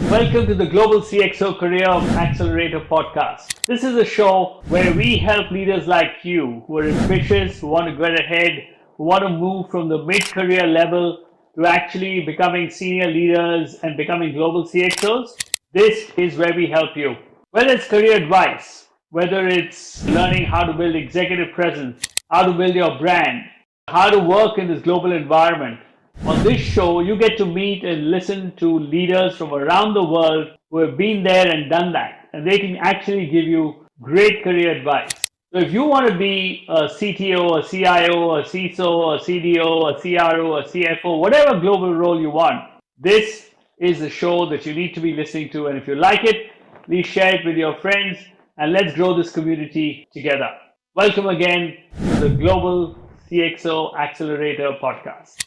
Welcome to the Global CXO Career Accelerator podcast. This is a show where we help leaders like you who are ambitious, who want to get ahead, who want to move from the mid-career level to actually becoming senior leaders and becoming global CXOs. This is where we help you. Whether it's career advice, whether it's learning how to build executive presence, how to build your brand, how to work in this global environment. On this show, you get to meet and listen to leaders from around the world who have been there and done that, and they can actually give you great career advice. So if you want to be a CTO, a CIO, a CISO, a CDO, a CRO, a CFO, whatever global role you want, this is the show that you need to be listening to. And if you like it, please share it with your friends and let's grow this community together. Welcome again to the Global CXO Accelerator podcast.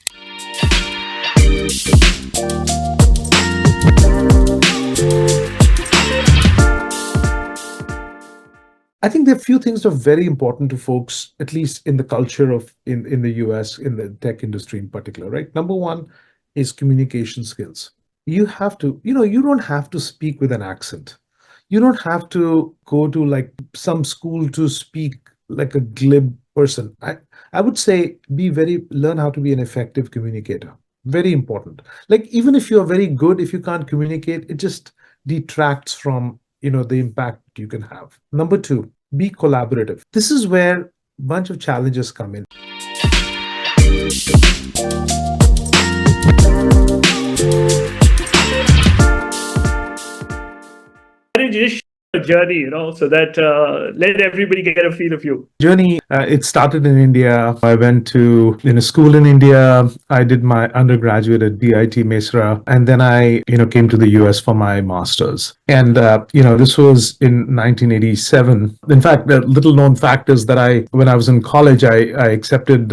I think there are a few things that are very important to folks, at least in the culture of in the US, in the tech industry in particular, right? Number one is communication skills. You have to, you don't have to speak with an accent. You don't have to go to like some school to speak like a glib person. I would say learn how to be an effective communicator. Very important. Like even if you're very good, if you can't communicate, it just detracts from the impact you can have. Number two, be collaborative. This is where a bunch of challenges come in. Why don't you just share your journey, so that let everybody get a feel of you. Journey, it started in India. I went to a school in India. I did my undergraduate at BIT Mesra, and then I came to the US for my master's. And this was in 1987. In fact, the little known fact is that when I was in college, I accepted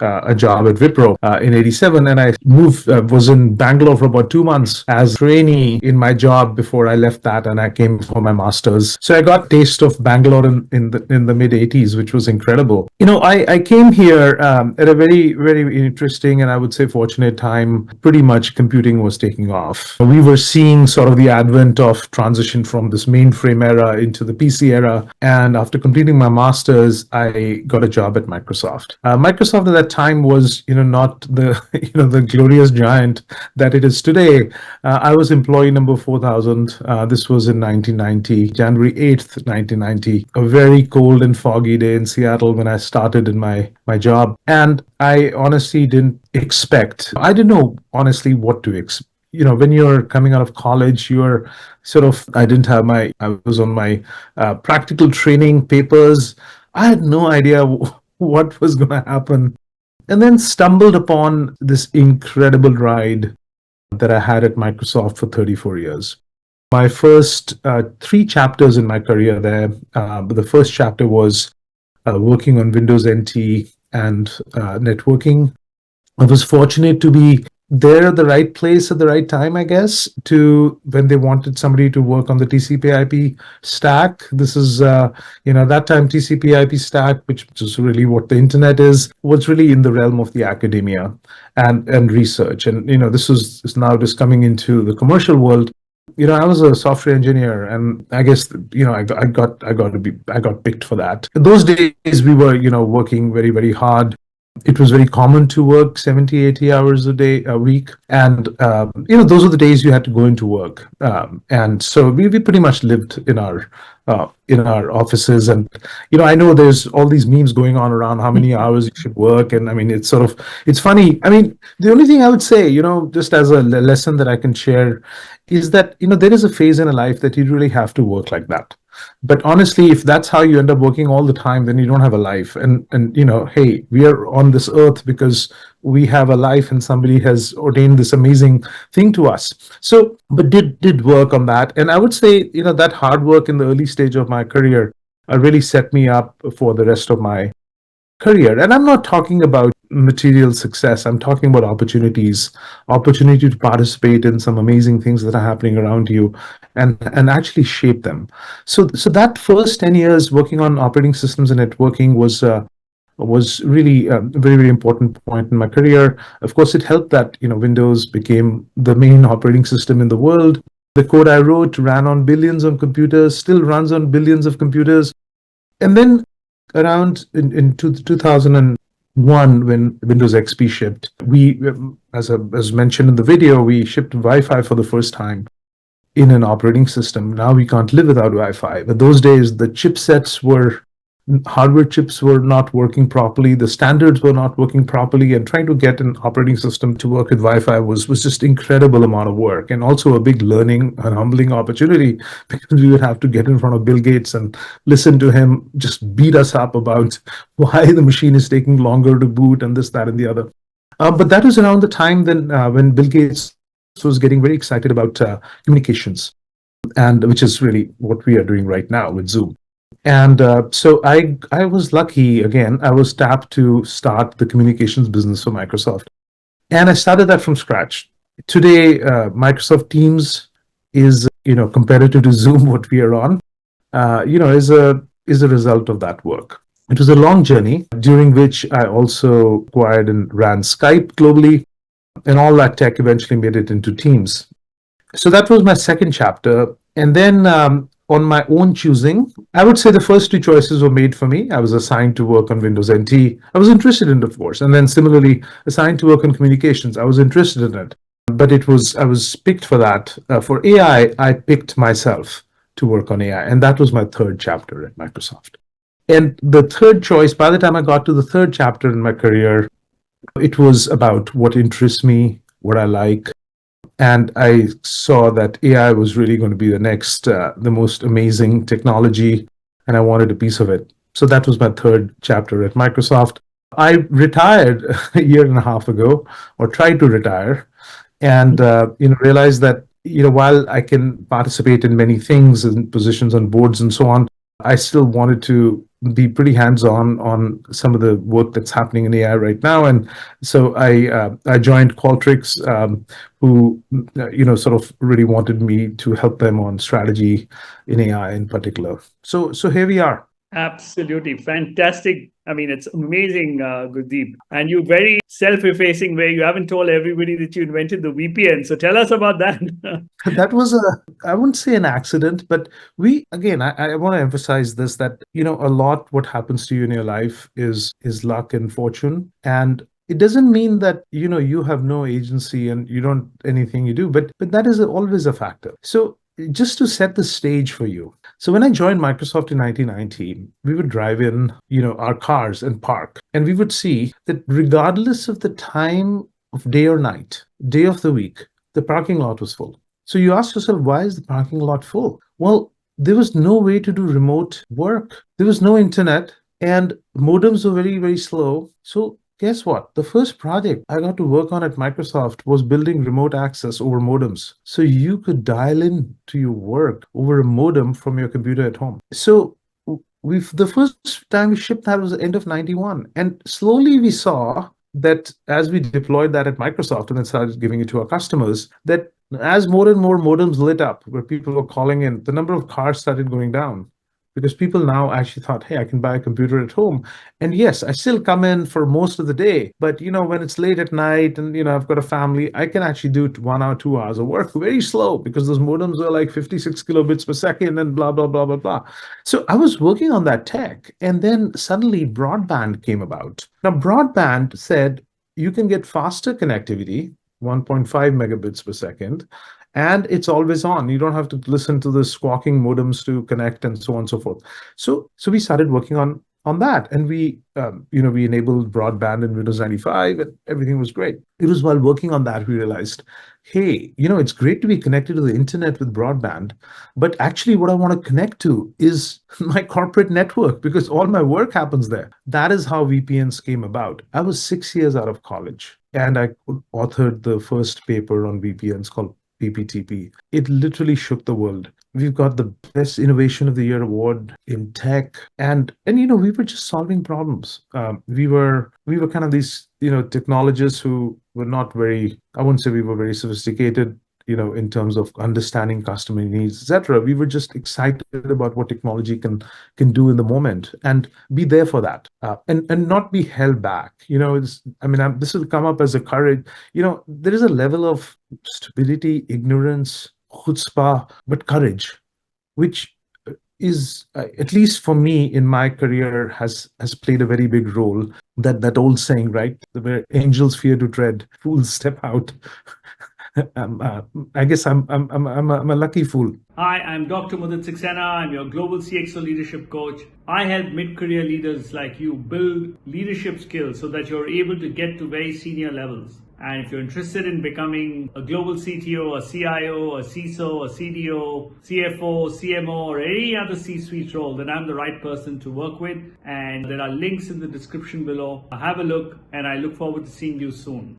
a job at Wipro in 87, and I was in Bangalore for about 2 months as trainee in my job before I left that, and I came for my master's. So I got a taste of Bangalore in the mid 80s, which was incredible. I came here at a very, very interesting and I would say fortunate time. Pretty much computing was taking off. We were seeing sort of the advent of transition from this mainframe era into the PC era. And after completing my master's, I got a job at Microsoft. Microsoft at that time was not the the glorious giant that it is today. I was employee number 4000. This was in 1990, January 8th, 1990, a very cold and foggy day in Seattle when I started in my job. And I honestly didn't expect, I didn't know honestly what to expect. When you're coming out of college, you're I was on my practical training papers. I had no idea what was going to happen. And then stumbled upon this incredible ride that I had at Microsoft for 34 years. My first 3 chapters in my career there, the first chapter was working on Windows NT and networking. I was fortunate to be there at the right place at the right time, I guess, when they wanted somebody to work on the TCP/IP stack. This is, that time TCP/IP stack, which is really what the internet is, was really in the realm of the academia and research. And, this is now just coming into the commercial world. I was a software engineer, and I guess I got picked for that. In those days, we were working very, very hard. It was very common to work 70, 80 hours a week. And, those were the days you had to go into work. And so we pretty much lived in our offices. And, I know there's all these memes going on around how many hours you should work. And I mean, it's funny. I mean, the only thing I would say, just as a lesson that I can share is that, there is a phase in a life that you really have to work like that. But honestly, if that's how you end up working all the time, then you don't have a life. And hey, we are on this earth because we have a life and somebody has ordained this amazing thing to us. So, but did work on that. And I would say, that hard work in the early stage of my career really set me up for the rest of my career. And I'm not talking about material success. I'm talking about opportunity to participate in some amazing things that are happening around you and actually shape them. So that first 10 years working on operating systems and networking was really a very, very important point in my career. Of course, it helped that Windows became the main operating system in the world. The code I wrote ran on billions of computers, still runs on billions of computers. And then around in 2001, when Windows XP shipped, as mentioned in the video, we shipped Wi-Fi for the first time in an operating system. Now we can't live without Wi-Fi. But those days, the chipsets were hardware chips were not working properly, the standards were not working properly, and trying to get an operating system to work with Wi-Fi was just incredible amount of work, and also a big learning and humbling opportunity because we would have to get in front of Bill Gates and listen to him just beat us up about why the machine is taking longer to boot and this, that, and the other. But that was around the time then when Bill Gates was getting very excited about communications, and which is really what we are doing right now with Zoom. And so I was lucky again. I was tapped to start the communications business for Microsoft, and I started that from scratch. Today, Microsoft Teams is comparative to Zoom, what we are on, is a result of that work. It was a long journey during which I also acquired and ran Skype globally, and all that tech eventually made it into Teams. So that was my second chapter. And then on my own choosing, I would say the first two choices were made for me. I was assigned to work on Windows NT. I was interested in it, of course. And then similarly, assigned to work on communications. I was interested in it. But I was picked for that. For AI, I picked myself to work on AI. And that was my third chapter at Microsoft. And the third choice, by the time I got to the third chapter in my career, it was about what interests me, what I like, and I saw that AI was really going to be the most amazing technology, and I wanted a piece of it. So that was my third chapter at Microsoft. I retired a year and a half ago, or tried to retire, and realized that while I can participate in many things and positions on boards and so on, I still wanted to be pretty hands-on on some of the work that's happening in AI right now, and so I joined Qualtrics, who sort of really wanted me to help them on strategy in AI in particular. So here we are. Absolutely fantastic. I mean, it's amazing, Gurdeep. And you're very self-effacing, where you haven't told everybody that you invented the VPN. So tell us about that. That was I wouldn't say an accident, but I want to emphasize this, that, a lot what happens to you in your life is luck and fortune. And it doesn't mean that, you have no agency and you don't anything you do, but that is always a factor. So just to set the stage for you. So when I joined Microsoft in 1990, we would drive in, our cars and park, and we would see that regardless of the time of day or night, day of the week, the parking lot was full. So you ask yourself, why is the parking lot full? Well, there was no way to do remote work. There was no internet, and modems were very, very slow. So guess what? The first project I got to work on at Microsoft was building remote access over modems. So you could dial in to your work over a modem from your computer at home. So the first time we shipped that was the end of 91. And slowly we saw that as we deployed that at Microsoft and then started giving it to our customers, that as more and more modems lit up where people were calling in, the number of cars started going down, because people now actually thought, hey, I can buy a computer at home. And yes, I still come in for most of the day, but when it's late at night and I've got a family, I can actually do 1 hour, 2 hours of work very slow, because those modems are like 56 kilobits per second and blah, blah, blah, blah, blah. So I was working on that tech, and then suddenly broadband came about. Now, broadband said you can get faster connectivity, 1.5 megabits per second, and it's always on. You don't have to listen to the squawking modems to connect and so on and so forth. So we started working on that, and we enabled broadband in Windows 95, and everything was great. It was while working on that we realized, hey, it's great to be connected to the internet with broadband, but actually what I want to connect to is my corporate network, because all my work happens there. That is how VPNs came about. I was 6 years out of college, and I authored the first paper on VPNs called PPTP. It literally shook the world. We've got the best innovation of the year award in tech, and we were just solving problems. We were kind of these technologists who were not very, I wouldn't say we were very sophisticated, in terms of understanding customer needs, etc. We were just excited about what technology can do in the moment, and be there for that, and not be held back. This will come up as a courage. There is a level of stupidity, ignorance, chutzpah, but courage, which is at least for me in my career has played a very big role. That old saying, right? Where angels fear to tread, fools step out. I guess I'm a lucky fool. Hi, I'm Dr. Mudit Saxena. I'm your Global CXO leadership coach. I help mid-career leaders like you build leadership skills so that you're able to get to very senior levels. And if you're interested in becoming a global CTO, a CIO, a CISO, a CDO, CFO, CMO, or any other C-suite role, then I'm the right person to work with. And there are links in the description below. Have a look, and I look forward to seeing you soon.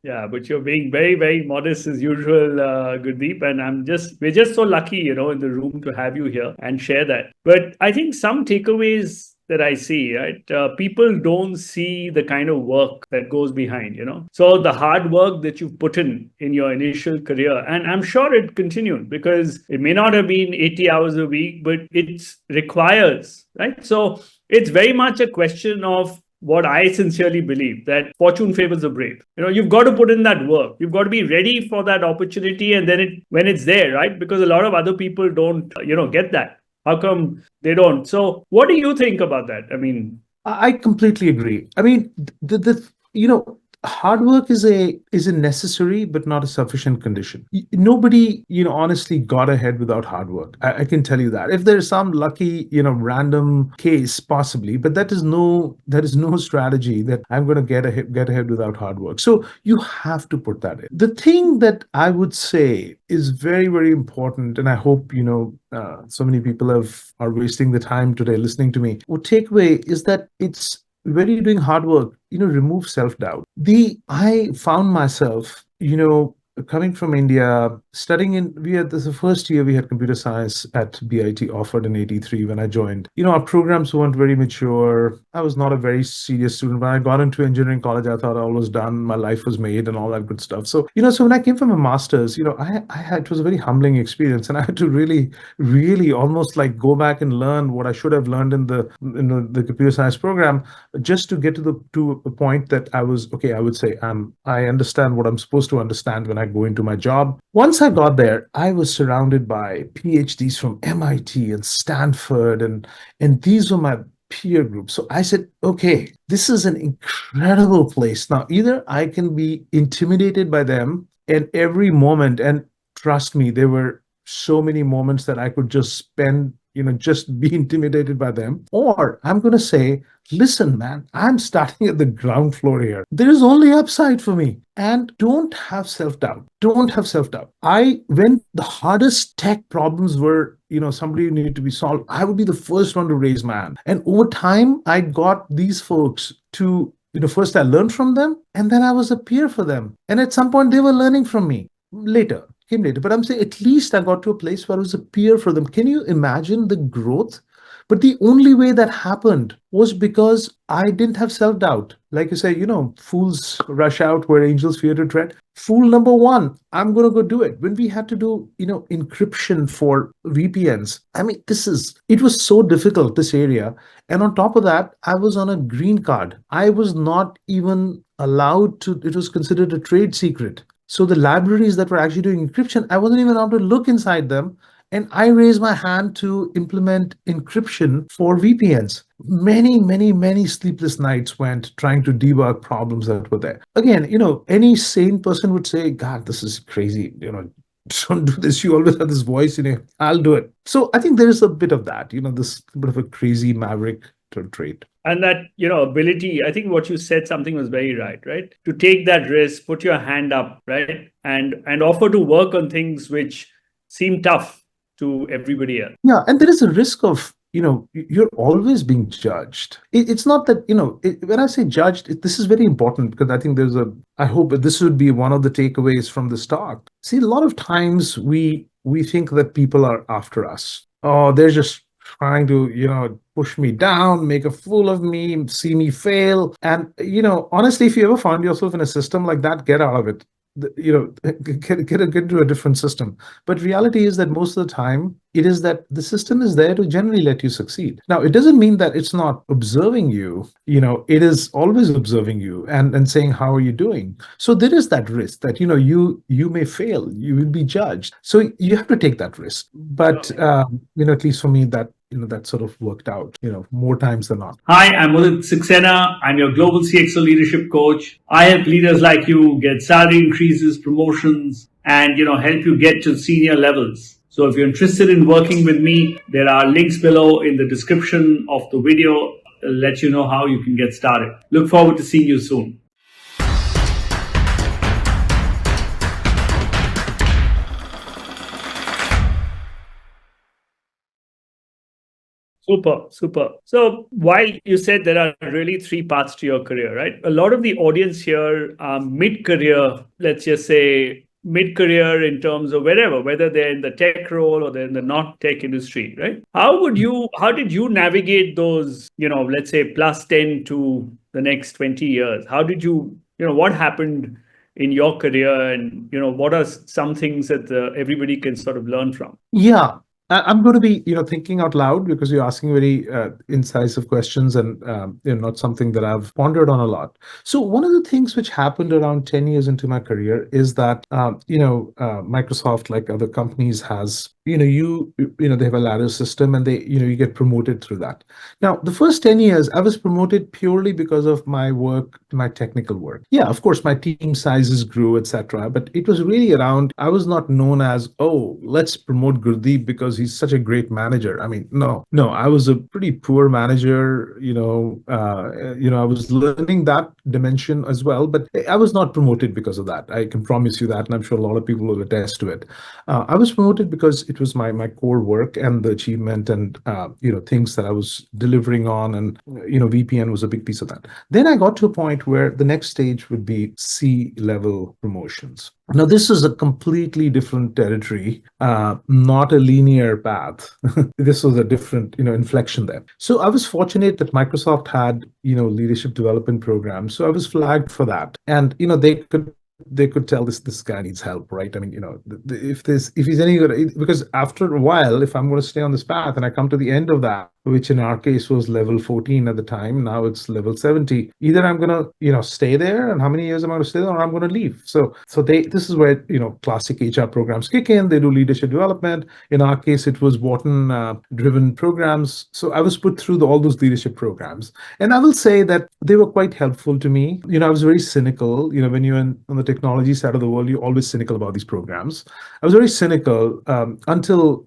Yeah, but you're being very, very modest as usual, Gurdeep, and we're just so lucky, in the room to have you here and share that. But I think some takeaways that I see, right? People don't see the kind of work that goes behind. So the hard work that you've put in your initial career, and I'm sure it continued because it may not have been 80 hours a week, but it requires, right? So it's very much a question of what I sincerely believe, that fortune favors the brave. You've got to put in that work. You've got to be ready for that opportunity, and then when it's there, right? Because a lot of other people don't, get that. How come they don't? So, what do you think about that? I mean, I completely agree. I mean, hard work is a necessary but not a sufficient condition. Nobody, honestly got ahead without hard work. I can tell you that. If there's some lucky, random case, possibly, but that is no strategy that I'm going to get ahead without hard work. So you have to put that in. The thing that I would say is very, very important, and I hope so many people are wasting the time today listening to me. What takeaway is that it's when you're doing hard work, remove self-doubt. I found myself, coming from India, studying we had this the first year we had computer science at BIT offered in 83 when I joined. Our programs weren't very mature. I was not a very serious student. When I got into engineering college, I thought all was done, my life was made and all that good stuff. So, so when I came from a master's, it was a very humbling experience, and I had to really, really almost like go back and learn what I should have learned in the computer science program, just to get to a point that I was okay. I would say I understand what I'm supposed to understand when I go into my job. Once I got there, I was surrounded by PhDs from MIT and Stanford, and these were my peer group. So I said, okay, this is an incredible place. Now, either I can be intimidated by them and every moment, and trust me, there were so many moments that I could just spend, just be intimidated by them, or I'm going to say, listen, man, I'm starting at the ground floor here. There is only upside for me. And don't have self-doubt. Don't have self-doubt. When the hardest tech problems were, somebody needed to be solved, I would be the first one to raise my hand. And over time, I got these folks to, first I learned from them, and then I was a peer for them. And at some point, they were learning from me came later. But I'm saying at least I got to a place where I was a peer for them. Can you imagine the growth? But the only way that happened was because I didn't have self-doubt. Like you say, fools rush out where angels fear to tread. Fool number one, I'm going to go do it. When we had to do, encryption for VPNs, I mean, it was so difficult, this area. And on top of that, I was on a green card. I was not even allowed to, it was considered a trade secret. So the libraries that were actually doing encryption, I wasn't even allowed to look inside them. And I raised my hand to implement encryption for VPNs. Many, many, many sleepless nights went trying to debug problems that were there. Again, any sane person would say, God, this is crazy. Don't do this. You always have this voice in you. I'll do it. So I think there is a bit of that, this bit of a crazy maverick trait. And that, ability, I think what you said, something was very right? To take that risk, put your hand up, right? And offer to work on things which seem tough to everybody else. Yeah, and there is a risk of, you're always being judged. It's not that, when I say judged, this is very important, because I think I hope that this would be one of the takeaways from this talk. See, a lot of times we think that people are after us. Oh, they're just trying to, push me down, make a fool of me, see me fail. And, honestly, if you ever found yourself in a system like that, get out of it. get into a different system. But reality is that most of the time, it is that the system is there to generally let you succeed. Now, it doesn't mean that it's not observing you. It is always observing you and saying, how are you doing? So there is that risk that, you may fail, you will be judged. So you have to take that risk. But, at least for me, that sort of worked out, more times than not. Hi, I'm Mudit Saxena. I'm your Global CXO leadership coach. I help leaders like you get salary increases, promotions, and help you get to senior levels. So if you're interested in working with me, there are links below in the description of the video. I'll let you know how you can get started. Look forward to seeing you soon. Super, super. So while you said there are really three paths to your career, right? A lot of the audience here are mid-career, let's just say mid-career in terms of whether they're in the tech role or they're in the not tech industry, right? How did you navigate those, let's say plus 10 to the next 20 years? How did what happened in your career, and what are some things that everybody can sort of learn from? Yeah, I'm going to be, thinking out loud because you're asking very incisive questions and not something that I've pondered on a lot. So one of the things which happened around 10 years into my career is that, Microsoft, like other companies, has, they have a ladder system and you get promoted through that. Now, the first 10 years, I was promoted purely because of my work, my technical work. Yeah, of course, my team sizes grew, etc. But it was really around, I was not known as, oh, let's promote Gurdeep because he's such a great manager. I mean, no, I was a pretty poor manager. I was learning that dimension as well, but I was not promoted because of that. I can promise you that, and I'm sure a lot of people will attest to it. I was promoted because it was my core work and the achievement and things that I was delivering on, and VPN was a big piece of that. Then I got to a point where the next stage would be C-level promotions. Now, this is a completely different territory, not a linear path. This was a different, inflection there. So I was fortunate that Microsoft had, leadership development programs. So I was flagged for that. And, they could tell this guy needs help, right? I mean, if he's any good, because after a while, if I'm going to stay on this path and I come to the end of that, which in our case was level 14 at the time, now it's level 70, either I'm going to, stay there, and how many years am I going to stay there, or I'm going to leave. So this is where, classic HR programs kick in. They do leadership development. In our case, it was Wharton driven programs. So I was put through all those leadership programs. And I will say that they were quite helpful to me. I was very cynical. When you're on the technology side of the world, you're always cynical about these programs. I was very cynical until,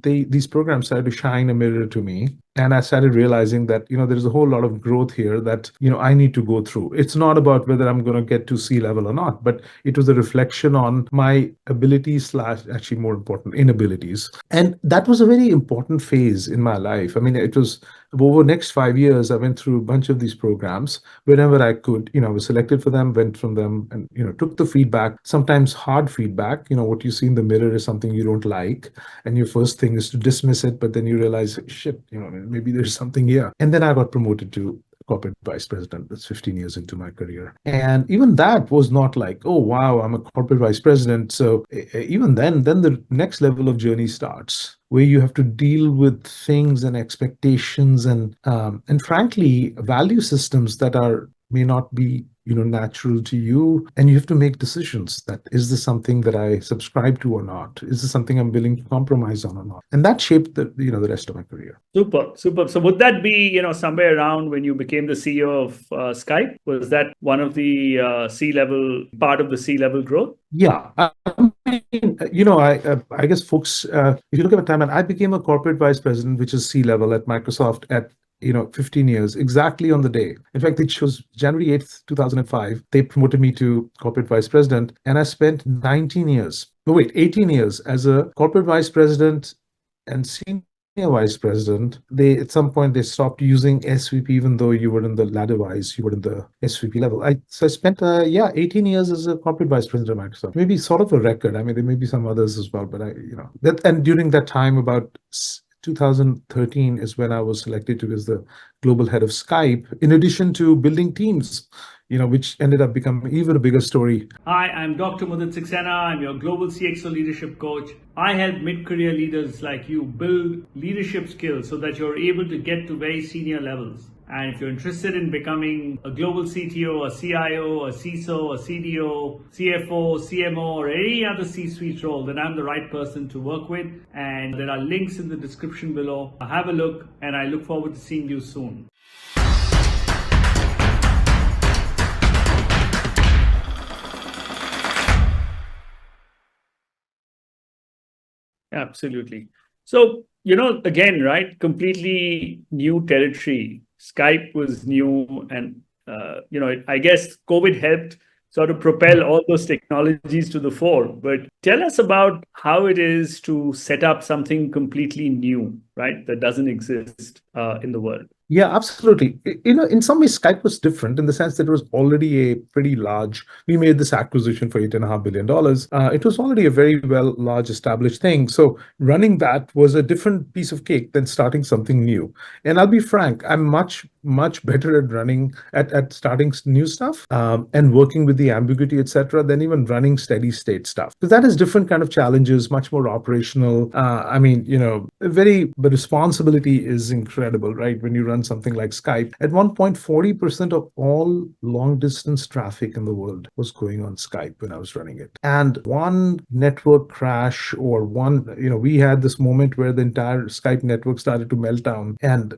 these programs started to shine a mirror to me. And I started realizing that, there's a whole lot of growth here that, I need to go through. It's not about whether I'm going to get to C-level or not, but it was a reflection on my abilities / actually more important, inabilities. And that was a very important phase in my life. I mean, it was over the next 5 years, I went through a bunch of these programs whenever I could, I was selected for them, went from them and, took the feedback, sometimes hard feedback. What you see in the mirror is something you don't like. And your first thing is to dismiss it, but then you realize, shit, maybe there's something here. And then I got promoted to corporate vice president. That's 15 years into my career. And even that was not like, oh, wow, I'm a corporate vice president. So even then the next level of journey starts, where you have to deal with things and expectations and frankly, value systems that may not be natural to you, and you have to make decisions that, is this something that I subscribe to or not? Is this something I'm willing to compromise on or not? And that shaped the rest of my career. Super. So would that be somewhere around when you became the CEO of Skype? Was that one of the C-level part of the C-level growth? Yeah, I guess folks, if you look at the time, and I became a corporate vice president, which is C-level at Microsoft at 15 years, exactly on the day. In fact, it was January 8th, 2005. They promoted me to corporate vice president, and I spent 18 years as a corporate vice president and senior vice president. At some point they stopped using SVP, even though you were in the ladder wise, you were in the SVP level. So I spent 18 years as a corporate vice president of Microsoft. Maybe sort of a record. I mean, there may be some others as well, but and during that time, about 2013 is when I was selected to as the global head of Skype, in addition to building teams, which ended up becoming even a bigger story. Hi, I'm Dr. Mudit Saxena. I'm your Global CXO leadership coach. I help mid-career leaders like you build leadership skills so that you're able to get to very senior levels. And if you're interested in becoming a global CTO, a CIO, a CISO, a CDO, CFO, CMO, or any other C-suite role, then I'm the right person to work with. And there are links in the description below. Have a look, and I look forward to seeing you soon. Absolutely. So, again, right, completely new territory. Skype was new, and I guess COVID helped sort of propel all those technologies to the fore. But tell us about how it is to set up something completely new, right, that doesn't exist in the world. Yeah, absolutely. In some ways, Skype was different in the sense that it was already a pretty large. We made this acquisition for $8.5 billion. It was already a very well large established thing. So running that was a different piece of cake than starting something new. And I'll be frank, I'm much better at at starting new stuff and working with the ambiguity, etc., than even running steady state stuff. Because that is different kind of challenges, much more operational. The responsibility is incredible, right? When you run something like Skype. At one point, 40% of all long distance traffic in the world was going on Skype when I was running it. And one network crash or we had this moment where the entire Skype network started to melt down. And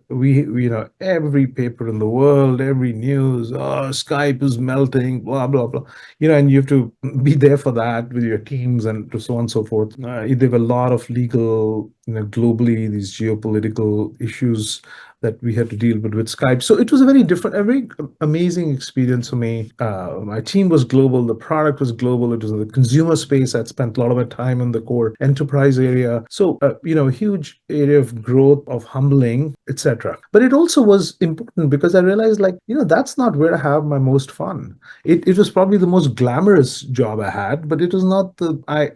every paper in the world, every news, Skype is melting, blah, blah, blah. And you have to be there for that with your teams and so on and so forth. There were a lot of legal, globally, these geopolitical issues that we had to deal with Skype. So it was a very amazing experience for me. My team was global, the product was global. It was in the consumer space. I'd spent a lot of my time in the core enterprise area. So, a huge area of growth, of humbling, etc. But it also was important because I realized, that's not where I have my most fun. It was probably the most glamorous job I had, but it was not I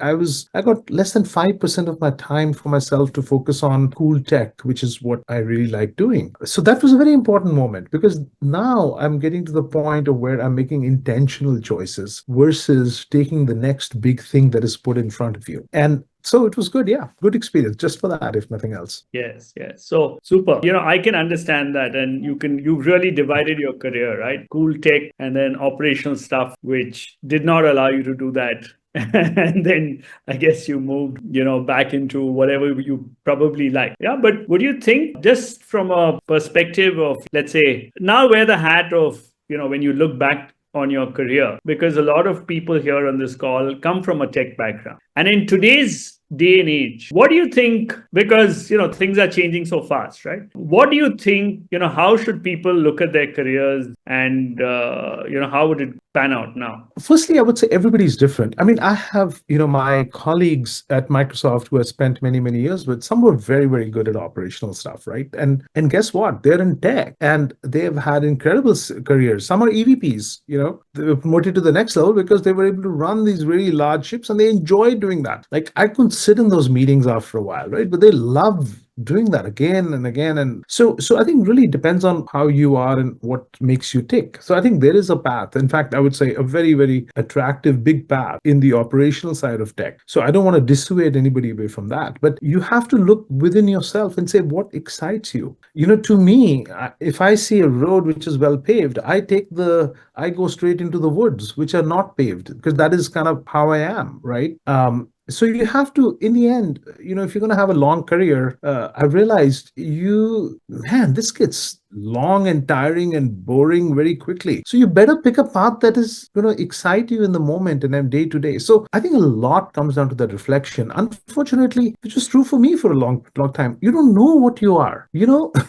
got less than 5% of my time for myself to focus on cool tech, which is what I really like doing. So that was a very important moment because now I'm getting to the point of where I'm making intentional choices versus taking the next big thing that is put in front of you. And so it was good. Yeah. Good experience just for that, if nothing else. Yes. So super. I can understand that. And you've really divided your career, right? Cool tech and then operational stuff, which did not allow you to do that. And then I guess you moved, back into whatever you probably like. Yeah. But would you think, just from a perspective of, let's say, now wear the hat of, when you look back on your career, because a lot of people here on this call come from a tech background. And in today's day and age, what do you think? Because, things are changing so fast, right? What do you think, how should people look at their careers and, how would it pan out now? Firstly, I would say everybody's different. I mean, I have, my colleagues at Microsoft who have spent many, many years with, some were very, very good at operational stuff, right? And guess what? They're in tech and they've had incredible careers. Some are EVPs, they were promoted to the next level because they were able to run these really large ships and they enjoyed doing that. Like, I couldn't sit in those meetings after a while, right? But they love doing that again and again. And so I think really depends on how you are and what makes you tick. So I think there is a path. In fact, I would say a very, very attractive big path in the operational side of tech. So I don't want to dissuade anybody away from that, but you have to look within yourself and say, what excites you? To me, if I see a road which is well paved, I go straight into the woods, which are not paved, because that is kind of how I am, right? So you have to, in the end, if you're going to have a long career, I realized this gets long and tiring and boring very quickly. So you better pick a path that is going to excite you in the moment and then day to day. So I think a lot comes down to that reflection. Unfortunately, which was true for me for a long time. You don't know what you are.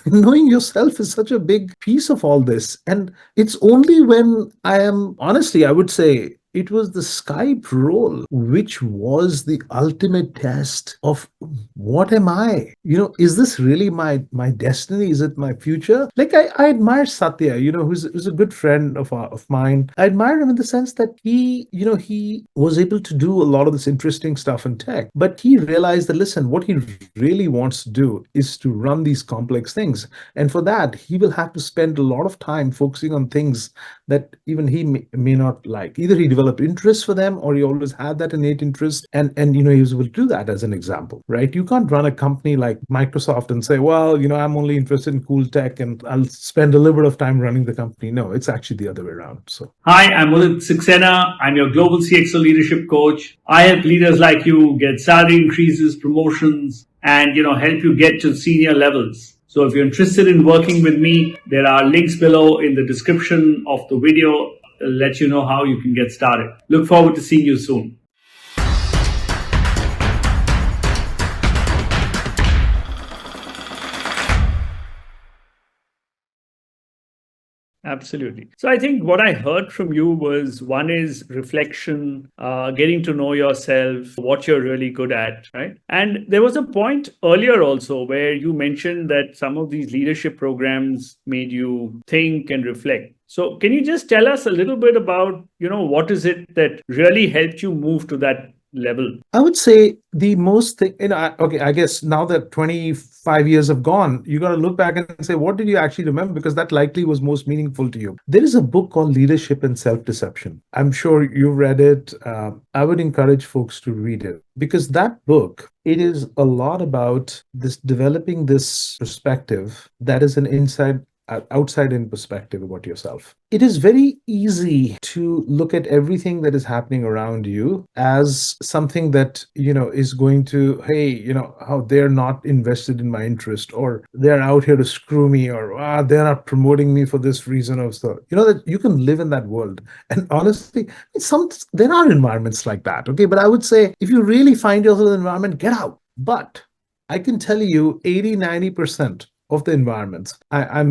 Knowing yourself is such a big piece of all this. And it's only when I would say, it was the Skype role, which was the ultimate test of what am I? Is this really my destiny? Is it my future? Like I admire Satya, who's a good friend of mine. I admire him in the sense that he was able to do a lot of this interesting stuff in tech, but he realized that, listen, what he really wants to do is to run these complex things. And for that, he will have to spend a lot of time focusing on things that even he may not like. Either he developed interest for them, or he always had that innate interest, and he was able to do that. As an example, right? You can't run a company like Microsoft and say, well, I'm only interested in cool tech and I'll spend a little bit of time running the company. No, it's actually the other way around. So Hi, I'm Mudit Saxena. I'm your Global CXO leadership coach. I help leaders like you get salary increases, promotions, and help you get to senior levels. So if you're interested in working with me, there are links below in the description of the video. I'll let you know how you can get started. Look forward to seeing you soon. Absolutely. So I think what I heard from you was, one is reflection, getting to know yourself, what you're really good at, right? And there was a point earlier also where you mentioned that some of these leadership programs made you think and reflect. So can you just tell us a little bit about, what is it that really helped you move to that level? I would say the most thing, okay, I guess now that 25 years have gone, you got to look back and say, what did you actually remember? Because that likely was most meaningful to you. There is a book called Leadership and Self-Deception. I'm sure you've read it. I would encourage folks to read it, because that book, it is a lot about this developing this perspective that is an outside in perspective about yourself. It is very easy to look at everything that is happening around you as something that, is going to, hey, how they're not invested in my interest, or they're out here to screw me, or they're not promoting me for this reason, or so. That you can live in that world. And honestly, there are environments like that. Okay. But I would say, if you really find yourself in an environment, get out. But I can tell you 80-90% of the environments. I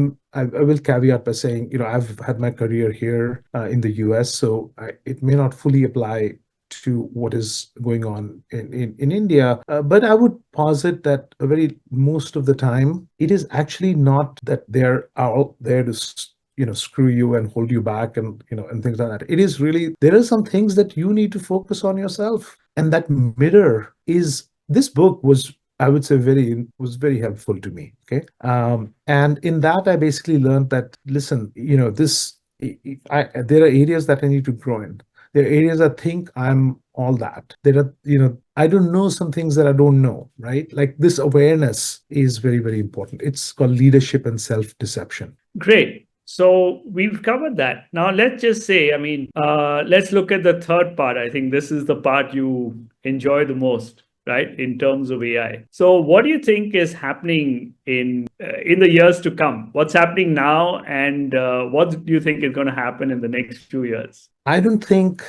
will caveat by saying, I've had my career here in the US, so it may not fully apply to what is going on in India. But I would posit that most of the time, it is actually not that they're out there to screw you and hold you back, and things like that. It is really, there are some things that you need to focus on yourself. And that mirror is, this book was, I would say, very helpful to me. Okay. And in that, I basically learned that, listen, there are areas that I need to grow in. There are areas I think I'm all that. There are, I don't know some things that I don't know, right? Like, this awareness is very, very important. It's called leadership and self-deception. Great. So we've covered that. Now let's just say, let's look at the third part. I think this is the part you enjoy the most, right, in terms of AI. So what do you think is happening in the years to come? What's happening now, and what do you think is going to happen in the next few years? I don't think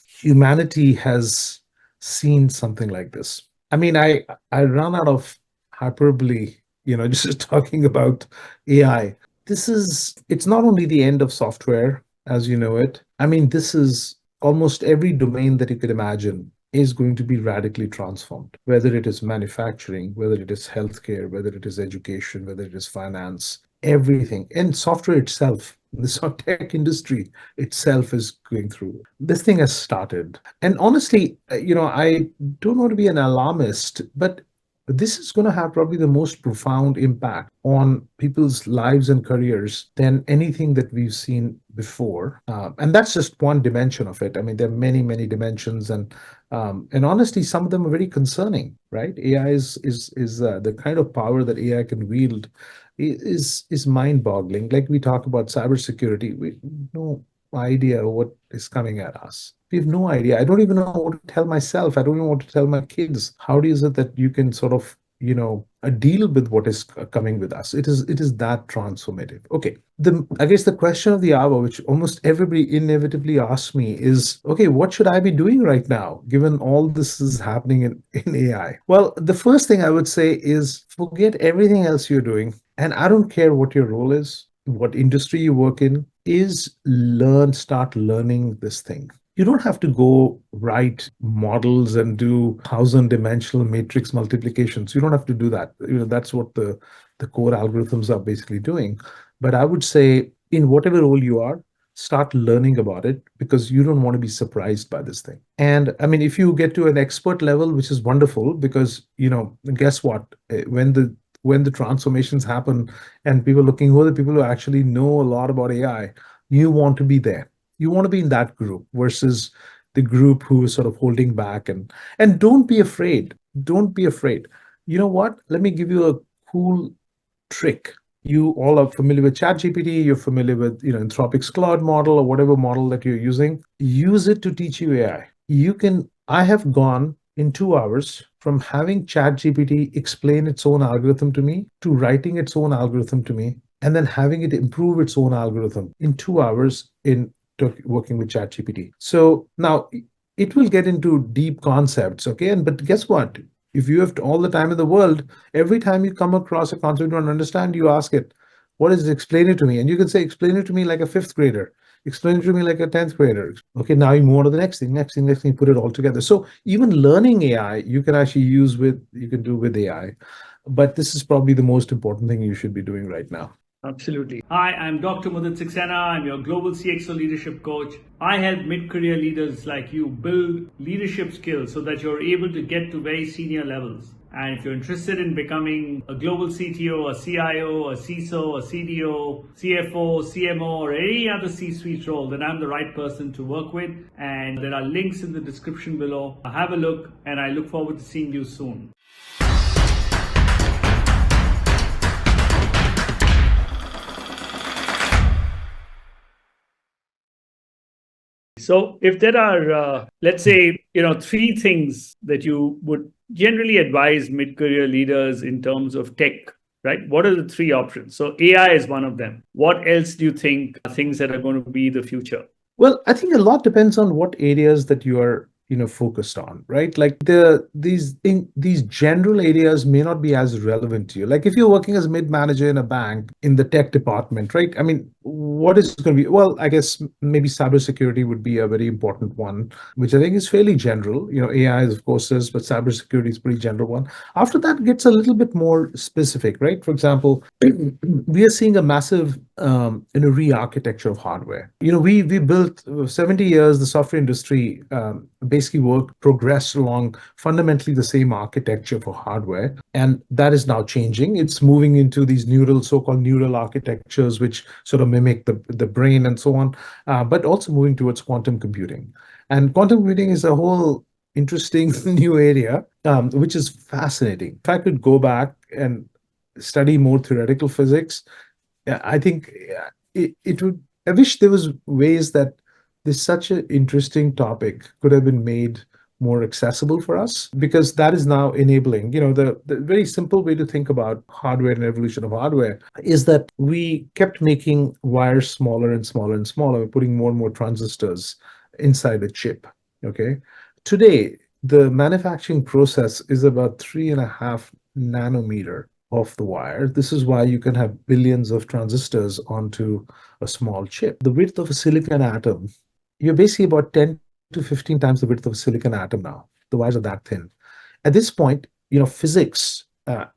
humanity has seen something like this. I mean, I run out of hyperbole, just talking about AI. It's not only the end of software as you know it. I mean, this is almost every domain that you could imagine is going to be radically transformed, whether it is manufacturing, whether it is healthcare, whether it is education, whether it is finance, everything. And software itself, the tech industry itself is going through. This thing has started. And honestly, I don't want to be an alarmist, but this is going to have probably the most profound impact on people's lives and careers than anything that we've seen before. And that's just one dimension of it. I mean, there are many, many dimensions, and honestly, some of them are very concerning, right? AI is the kind of power that AI can wield is mind-boggling. Like, we talk about cybersecurity, we have no idea what is coming at us. We have no idea. I don't even know what to tell myself. I don't even want to tell my kids. How is it that you can sort of, deal with what is coming with us? It is that transformative. Okay. I guess the question of the hour, which almost everybody inevitably asks me, is, okay, what should I be doing right now, given all this is happening in AI? Well, the first thing I would say is, forget everything else you're doing. And I don't care what your role is, what industry you work in, start learning this thing. You don't have to go write models and do 1,000-dimensional matrix multiplications. You don't have to do that. That's what the core algorithms are basically doing. But I would say in whatever role you are, start learning about it because you don't want to be surprised by this thing. And I mean, if you get to an expert level, which is wonderful because, guess what? When the transformations happen and people are looking who are the people who actually know a lot about AI, you want to be there. You want to be in that group versus the group who is sort of holding back, and don't be afraid. Don't be afraid. You know what? Let me give you a cool trick. You all are familiar with ChatGPT, you're familiar with, Anthropic's Claude model or whatever model that you're using. Use it to teach you AI. I have gone in 2 hours from having ChatGPT explain its own algorithm to me to writing its own algorithm to me and then having it improve its own algorithm in 2 hours in working with ChatGPT. So now it will get into deep concepts, okay? But guess what? If you have all the time in the world, every time you come across a concept you don't understand, you ask it, what is it? Explain it to me. And you can say, explain it to me like a fifth grader. Explain it to me like a 10th grader. Okay, now you move on to the next thing, next thing, put it all together. So even learning AI, you can actually you can do with AI. But this is probably the most important thing you should be doing right now. Absolutely. Hi, I'm Dr. Mudit Saxena. I'm your Global CXO leadership coach. I help mid-career leaders like you build leadership skills so that you're able to get to very senior levels. And if you're interested in becoming a global CTO, a CIO, a CISO, a CDO, CFO, CMO, or any other C-suite role, then I'm the right person to work with. And there are links in the description below. Have a look, and I look forward to seeing you soon. So if there are, let's say, three things that you would generally advise mid-career leaders in terms of tech, right? What are the three options? So AI is one of them. What else do you think are things that are going to be the future? Well, I think a lot depends on what areas that you are, focused on, right? Like these general areas may not be as relevant to you. Like if you're working as mid manager in a bank in the tech department, right? I mean, what is going to be? Well, I guess maybe cybersecurity would be a very important one, which I think is fairly general. AI is of course is, but cybersecurity is a pretty general one. After that gets a little bit more specific, right? For example, we are seeing a massive re-architecture of hardware. We built 70 years, the software industry basically progressed along fundamentally the same architecture for hardware, and that is now changing. It's moving into these so-called neural architectures, which sort of mimic the brain and so on, but also moving towards quantum computing. And quantum computing is a whole interesting new area, which is fascinating. If I could go back and study more theoretical physics, yeah, I think it would. I wish there was ways that this such an interesting topic could have been made more accessible for us because that is now enabling. The very simple way to think about hardware and evolution of hardware is that we kept making wires smaller and smaller and smaller, putting more and more transistors inside a chip. Okay, today the manufacturing process is about 3.5 nanometer of the wire. This is why you can have billions of transistors onto a small chip. The width of a silicon atom, you're basically about 10 to 15 times the width of a silicon atom now. The wires are that thin. At this point, physics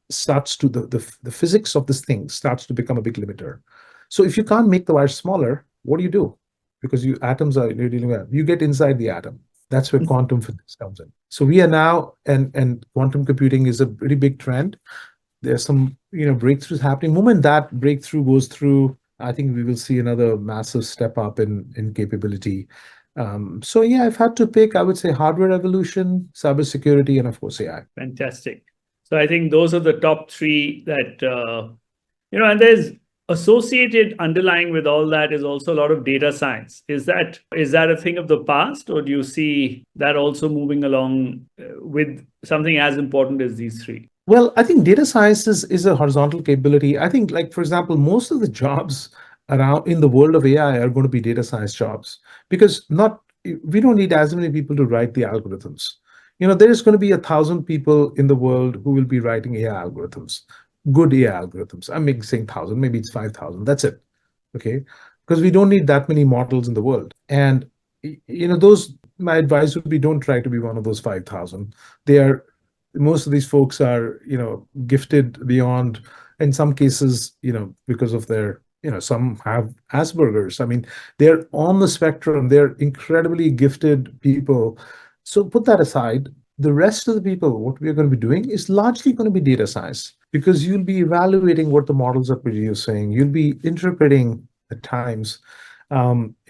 starts to the physics of this thing starts to become a big limiter. So if you can't make the wire smaller, what do you do? Because you're dealing with, you get inside the atom. That's where quantum physics comes in. So we are now, and quantum computing is a pretty big trend. There's some breakthroughs happening. The moment that breakthrough goes through, I think we will see another massive step up in capability. So yeah, if I had to pick, I would say hardware evolution, cybersecurity, and of course AI. Fantastic. So I think those are the top three that and there's associated underlying with all that is also a lot of data science. Is that a thing of the past, or do you see that also moving along with something as important as these three? Well, I think data science is a horizontal capability. I think, like, for example, most of the jobs around in the world of AI are going to be data science jobs because we don't need as many people to write the algorithms. There is going to be 1,000 people in the world who will be writing AI algorithms, good AI algorithms. I'm saying 1,000, maybe it's 5,000. That's it. Okay. Because we don't need that many models in the world. And those my advice would be don't try to be one of those 5,000. They are Most of these folks are, gifted beyond, in some cases, because of their, some have Asperger's. I mean, they're on the spectrum. They're incredibly gifted people. So put that aside. The rest of the people, what we are going to be doing is largely going to be data science, because you'll be evaluating what the models are producing. You'll be interpreting at times,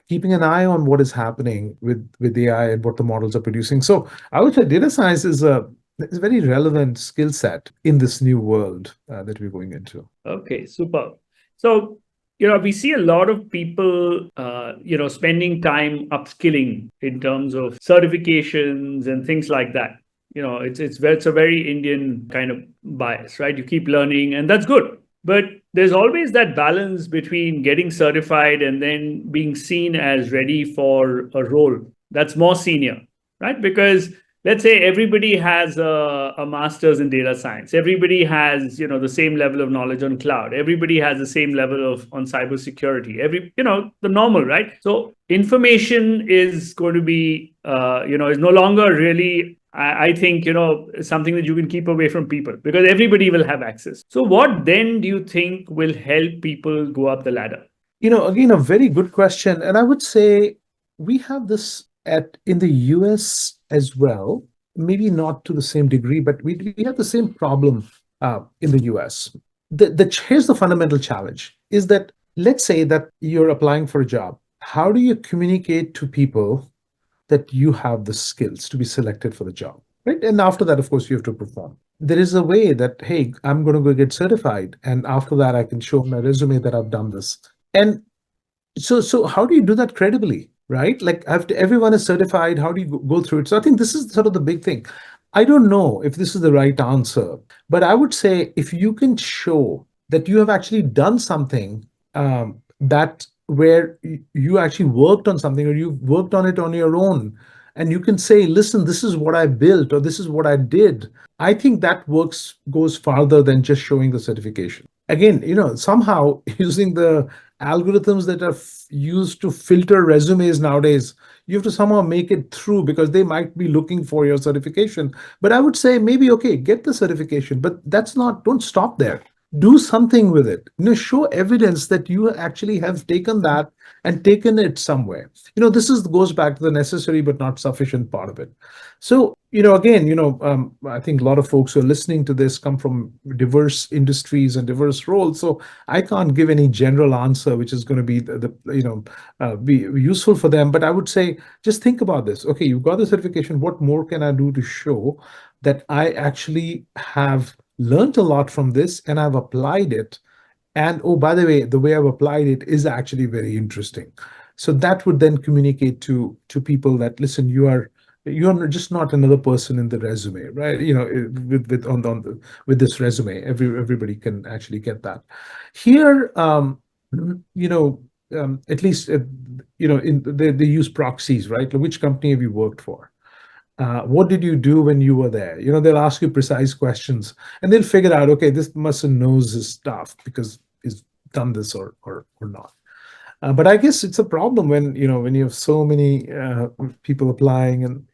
keeping an eye on what is happening with AI and what the models are producing. So I would say data science is a very relevant skill set in this new world that we're going into. Okay, super. So, we see a lot of people, spending time upskilling in terms of certifications and things like that. It's a very Indian kind of bias, right? You keep learning, and that's good. But there's always that balance between getting certified and then being seen as ready for a role that's more senior, right? Because let's say everybody has a master's in data science, everybody has the same level of knowledge on cloud, everybody has the same level of on cybersecurity, the normal, right? So information is going to be is no longer really, I think, something that you can keep away from people, because everybody will have access. So what then do you think will help people go up the ladder? Again, a very good question. And I would say we have this in the US as well, maybe not to the same degree, but we have the same problem in the US. Here's the fundamental challenge is that, let's say that you're applying for a job. How do you communicate to people that you have the skills to be selected for the job? Right. And after that, of course, you have to perform. There is a way that, hey, I'm going to go get certified. And after that, I can show my resume that I've done this. And so how do you do that credibly, right? Like, after everyone is certified, how do you go through it? So I think this is sort of the big thing. I don't know if this is the right answer, but I would say if you can show that you have actually done something, that where you actually worked on something, or you worked on it on your own, and you can say, listen, this is what I built, or this is what I did. I think that goes farther than just showing the certification. Again, somehow using the algorithms that are used to filter resumes nowadays, you have to somehow make it through, because they might be looking for your certification. But I would say, maybe, okay, get the certification, but don't stop there. Do something with it. Show evidence that you actually have taken that and taken it somewhere. This goes back to the necessary but not sufficient part of it. So, again, I think a lot of folks who are listening to this come from diverse industries and diverse roles. So I can't give any general answer which is going to be be useful for them. But I would say, just think about this. Okay, you've got the certification. What more can I do to show that I actually have learned a lot from this and I've applied it? And oh, by the way I've applied it is actually very interesting. So that would then communicate to people that, listen, you're just not another person in the resume, right? With this resume, everybody can actually get that. Here, at least, they use proxies, right? Which company have you worked for? What did you do when you were there? They'll ask you precise questions, and they'll figure out, okay, this person knows his stuff because he's done this or not. But I guess it's a problem when you have so many people applying, and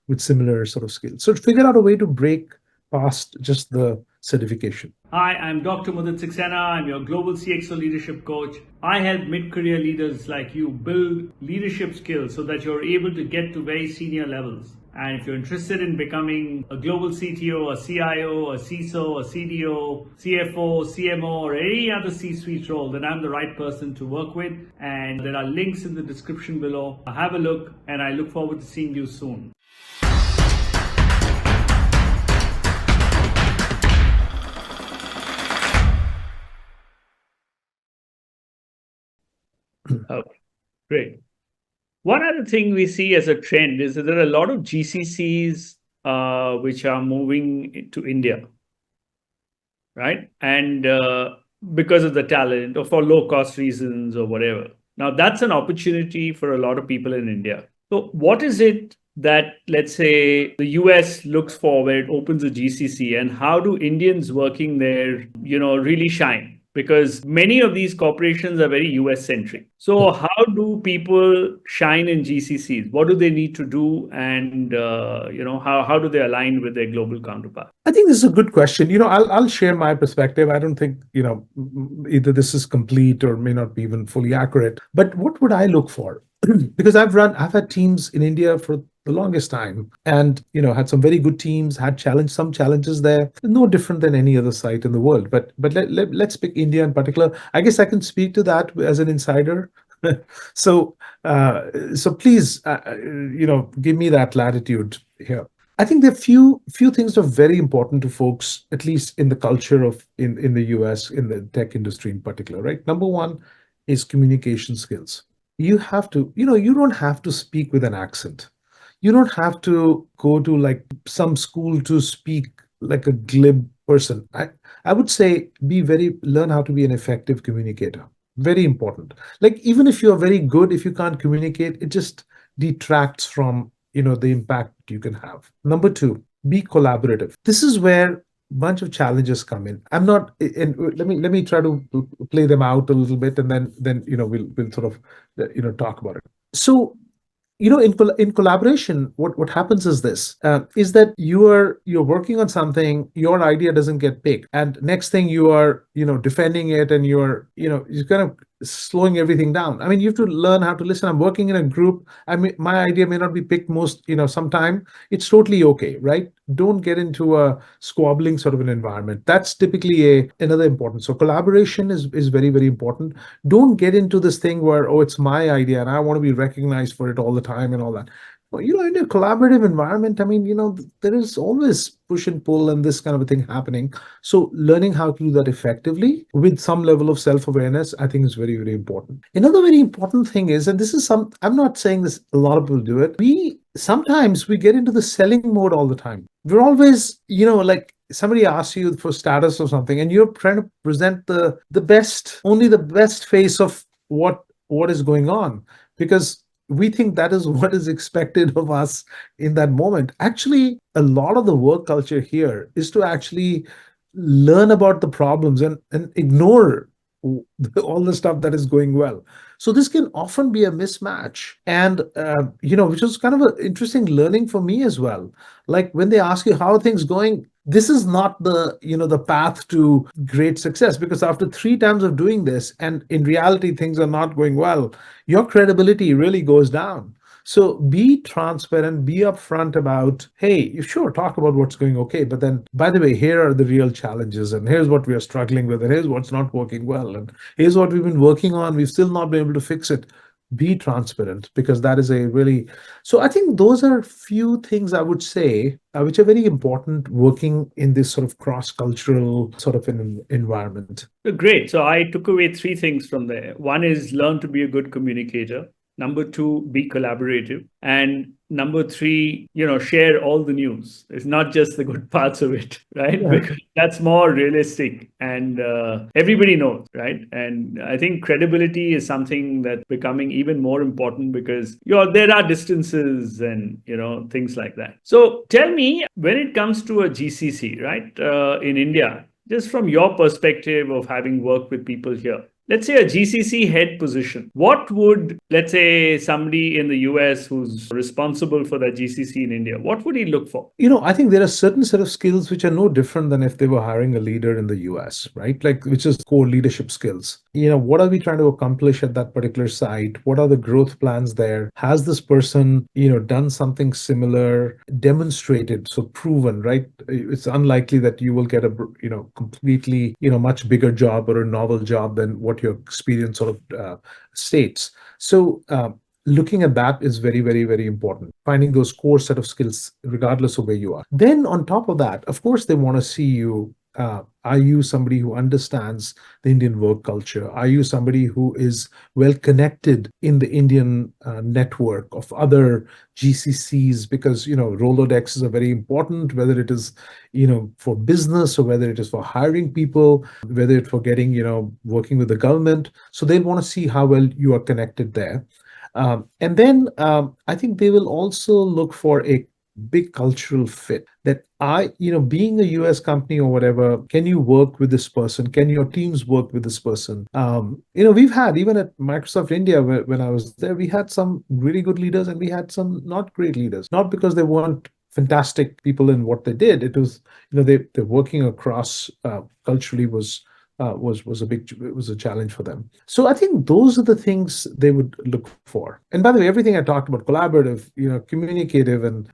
with similar sort of skills. So figure out a way to break past just the certification. Hi, I'm Dr. Mudit Saxena. I'm your Global CXO leadership coach. I help mid-career leaders like you build leadership skills so that you're able to get to very senior levels. And if you're interested in becoming a global CTO, a CIO, a CISO, a CDO, CFO, CMO, or any other C-suite role, then I'm the right person to work with. And there are links in the description below. Have a look, and I look forward to seeing you soon. Oh, great. One other thing we see as a trend is that there are a lot of GCCs which are moving to India, right? And because of the talent or for low cost reasons or whatever. Now, that's an opportunity for a lot of people in India. So, what is it that, let's say, the US looks for where it opens a GCC, and how do Indians working there, really shine? because many of these corporations are very US centric. So, how do people shine in GCCs? What do they need to do, and how do they align with their global counterpart? I think this is a good question. I'll share my perspective. I don't think, either this is complete or may not be even fully accurate. But what would I look for? Because I've had teams in India for the longest time, and had some very good teams, had some challenges there, no different than any other site in the world. But let's pick India in particular. I guess I can speak to that as an insider. So so please, give me that latitude here. I think there are few things that are very important to folks, at least in the culture of in the US, in the tech industry in particular, right? Number one is communication skills. You have to, you don't have to speak with an accent. You don't have to go to like some school to speak like a glib person. I would say learn how to be an effective communicator. Very important. Like even if you're very good, if you can't communicate, it just detracts from the impact you can have. Number two, be collaborative. This is where a bunch of challenges come in. I'm not, and let me try to play them out a little bit, and then we'll sort of talk about it. So in collaboration, what happens is this, is that you're working on something, your idea doesn't get picked, and next thing you are defending it, and you're kind of slowing everything down. I mean, you have to learn how to listen. I'm working in a group. I mean, my idea may not be picked most sometime. It's totally okay, right? Don't get into a squabbling sort of an environment. That's typically another important. So collaboration is very, very important. Don't get into this thing where, oh, it's my idea and I want to be recognized for it all the time and all that. Well, in a collaborative environment, I mean, there is always push and pull and this kind of a thing happening. So learning how to do that effectively with some level of self-awareness, I think is very, very important. Another very important thing is, and this is I'm not saying this, a lot of people do it. Sometimes we get into the selling mode all the time. We're always, like somebody asks you for status or something, and you're trying to present only the best face of what is going on, because we think that is what is expected of us in that moment. Actually, a lot of the work culture here is to actually learn about the problems and ignore all the stuff that is going well. So this can often be a mismatch, and which is kind of an interesting learning for me as well. Like when they ask you how are things going, this is not the path to great success, because after 3 times of doing this, and in reality things are not going well, your credibility really goes down. So be transparent, be upfront about, hey, you sure talk about what's going okay, but then, by the way, here are the real challenges, and here's what we are struggling with, and here's what's not working well, and here's what we've been working on. We've still not been able to fix it. Be transparent, because that is a really, so I think those are few things I would say which are very important working in this sort of cross-cultural sort of an environment. Great. So I took away three things from there. One is learn to be a good communicator. Number two, be collaborative. And number three, share all the news. It's not just the good parts of it, right? Yeah. Because that's more realistic and everybody knows, right? And I think credibility is something that's becoming even more important because there are distances and things like that. So tell me, when it comes to a GCC, right, in India, just from your perspective of having worked with people here, let's say a GCC head position, what would, let's say, somebody in the US who's responsible for that GCC in India, what would he look for? I think there are certain set of skills which are no different than if they were hiring a leader in the US, right? Like, which is core leadership skills. What are we trying to accomplish at that particular site? What are the growth plans there? Has this person, done something similar, demonstrated, so proven, right? It's unlikely that you will get a, completely, much bigger job or a novel job than what your experience sort of states. So, looking at that is very, very, very important. Finding those core set of skills, regardless of where you are. Then on top of that, of course, they want to see you. Are you somebody who understands the Indian work culture? Are you somebody who is well connected in the Indian network of other GCCs? Because, Rolodexes are very important, whether it is, for business or whether it is for hiring people, whether it's for getting, working with the government. So they'll want to see how well you are connected there. And then I think they will also look for a big cultural fit that being a US company or whatever, can you work with this person? Can your teams work with this person? We've had, even at Microsoft India, when I was there, we had some really good leaders and we had some not great leaders, not because they weren't fantastic people in what they did. It was, they're working across culturally was a big, it was a challenge for them. So I think those are the things they would look for. And by the way, everything I talked about, collaborative, communicative, and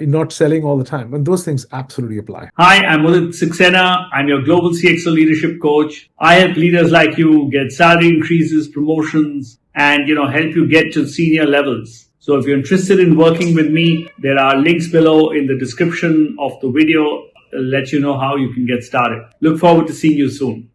not selling all the time, and those things absolutely apply. Hi, I'm Mudit Saxena. I'm your Global CXO leadership coach. I help leaders like you get salary increases, promotions, and help you get to senior levels. So if you're interested in working with me, there are links below in the description of the video. I'll let you know how you can get started. Look forward to seeing you soon.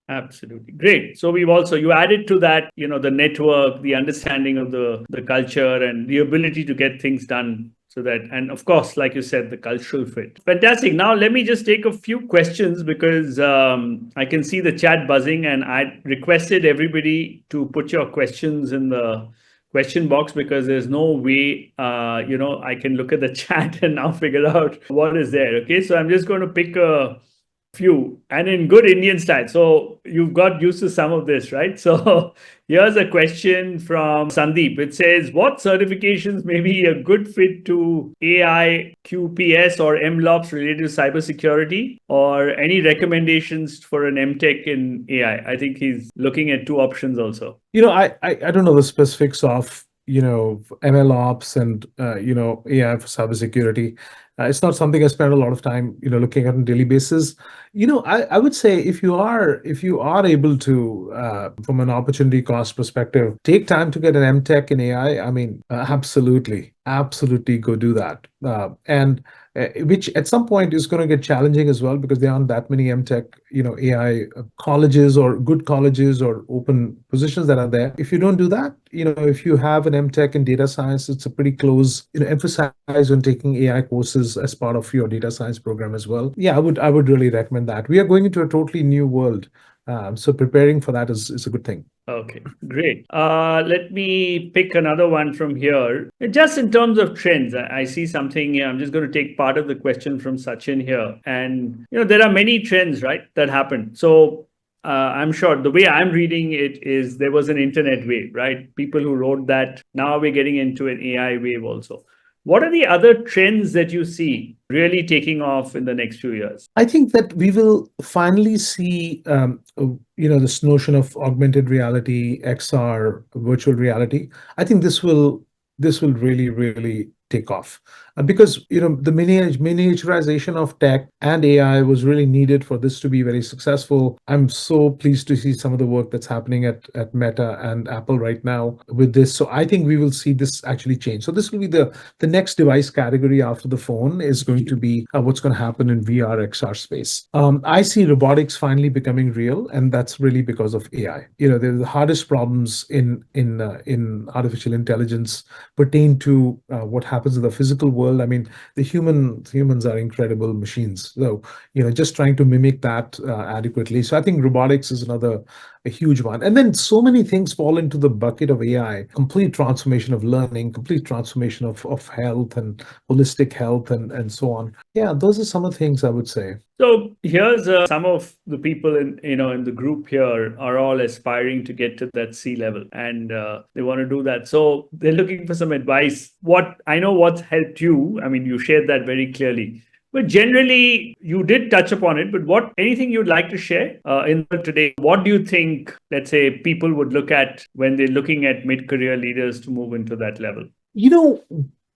Absolutely. Great. So you added to that, the network, the understanding of the culture and the ability to get things done. So that, and of course, like you said, the cultural fit. Fantastic. Now, let me just take a few questions because I can see the chat buzzing, and I requested everybody to put your questions in the question box because there's no way, I can look at the chat and now figure out what is there. Okay. So I'm just going to pick a few and in good Indian style. So you've got used to some of this, right? So here's a question from Sandeep. It says, what certifications may be a good fit to AI, QPS, or MLOps related to cybersecurity, or any recommendations for an MTech in AI? I think he's looking at two options also. I don't know the specifics of ML ops and AI for cybersecurity. It's not something I spend a lot of time looking at on a daily basis. I would say if you are able to from an opportunity cost perspective, take time to get an MTech in AI. I mean, absolutely go do that. And which at some point is going to get challenging as well because there aren't that many MTech, AI colleges or good colleges or open positions that are there. If you don't do that, if you have an MTech in data science, it's a pretty close, emphasize on taking AI courses as part of your data science program as well. Yeah, I would really recommend that. We are going into a totally new world. So preparing for that is a good thing. Okay, great. Let me pick another one from here. Just in terms of trends, I see something here. I'm just going to take part of the question from Sachin here. And, there are many trends, right, that happen. So I'm sure the way I'm reading it is there was an internet wave, right? People who wrote that. Now we're getting into an AI wave also. What are the other trends that you see really taking off in the next few years? I think that we will finally see, this notion of augmented reality, XR, virtual reality. I think this will really, really take off because the miniaturization of tech and AI was really needed for this to be very successful. I'm so pleased to see some of the work that's happening at Meta and Apple right now with this. So I think we will see this actually change. So this will be the next device category after the phone is going to be what's going to happen in VR XR space. I see robotics finally becoming real, and that's really because of AI. The hardest problems in artificial intelligence pertain to what happens in the physical world. I mean, the humans are incredible machines. So, just trying to mimic that adequately. So I think robotics is a huge one. And then so many things fall into the bucket of AI, complete transformation of learning, complete transformation of health and holistic health and so on. Yeah, those are some of the things I would say. So here's some of the people in the group here are all aspiring to get to that C level, and they want to do that. So they're looking for some advice. What's helped you. I mean, you shared that very clearly. But generally, you did touch upon it. But anything you'd like to share in today? What do you think, let's say, people would look at when they're looking at mid-career leaders to move into that level?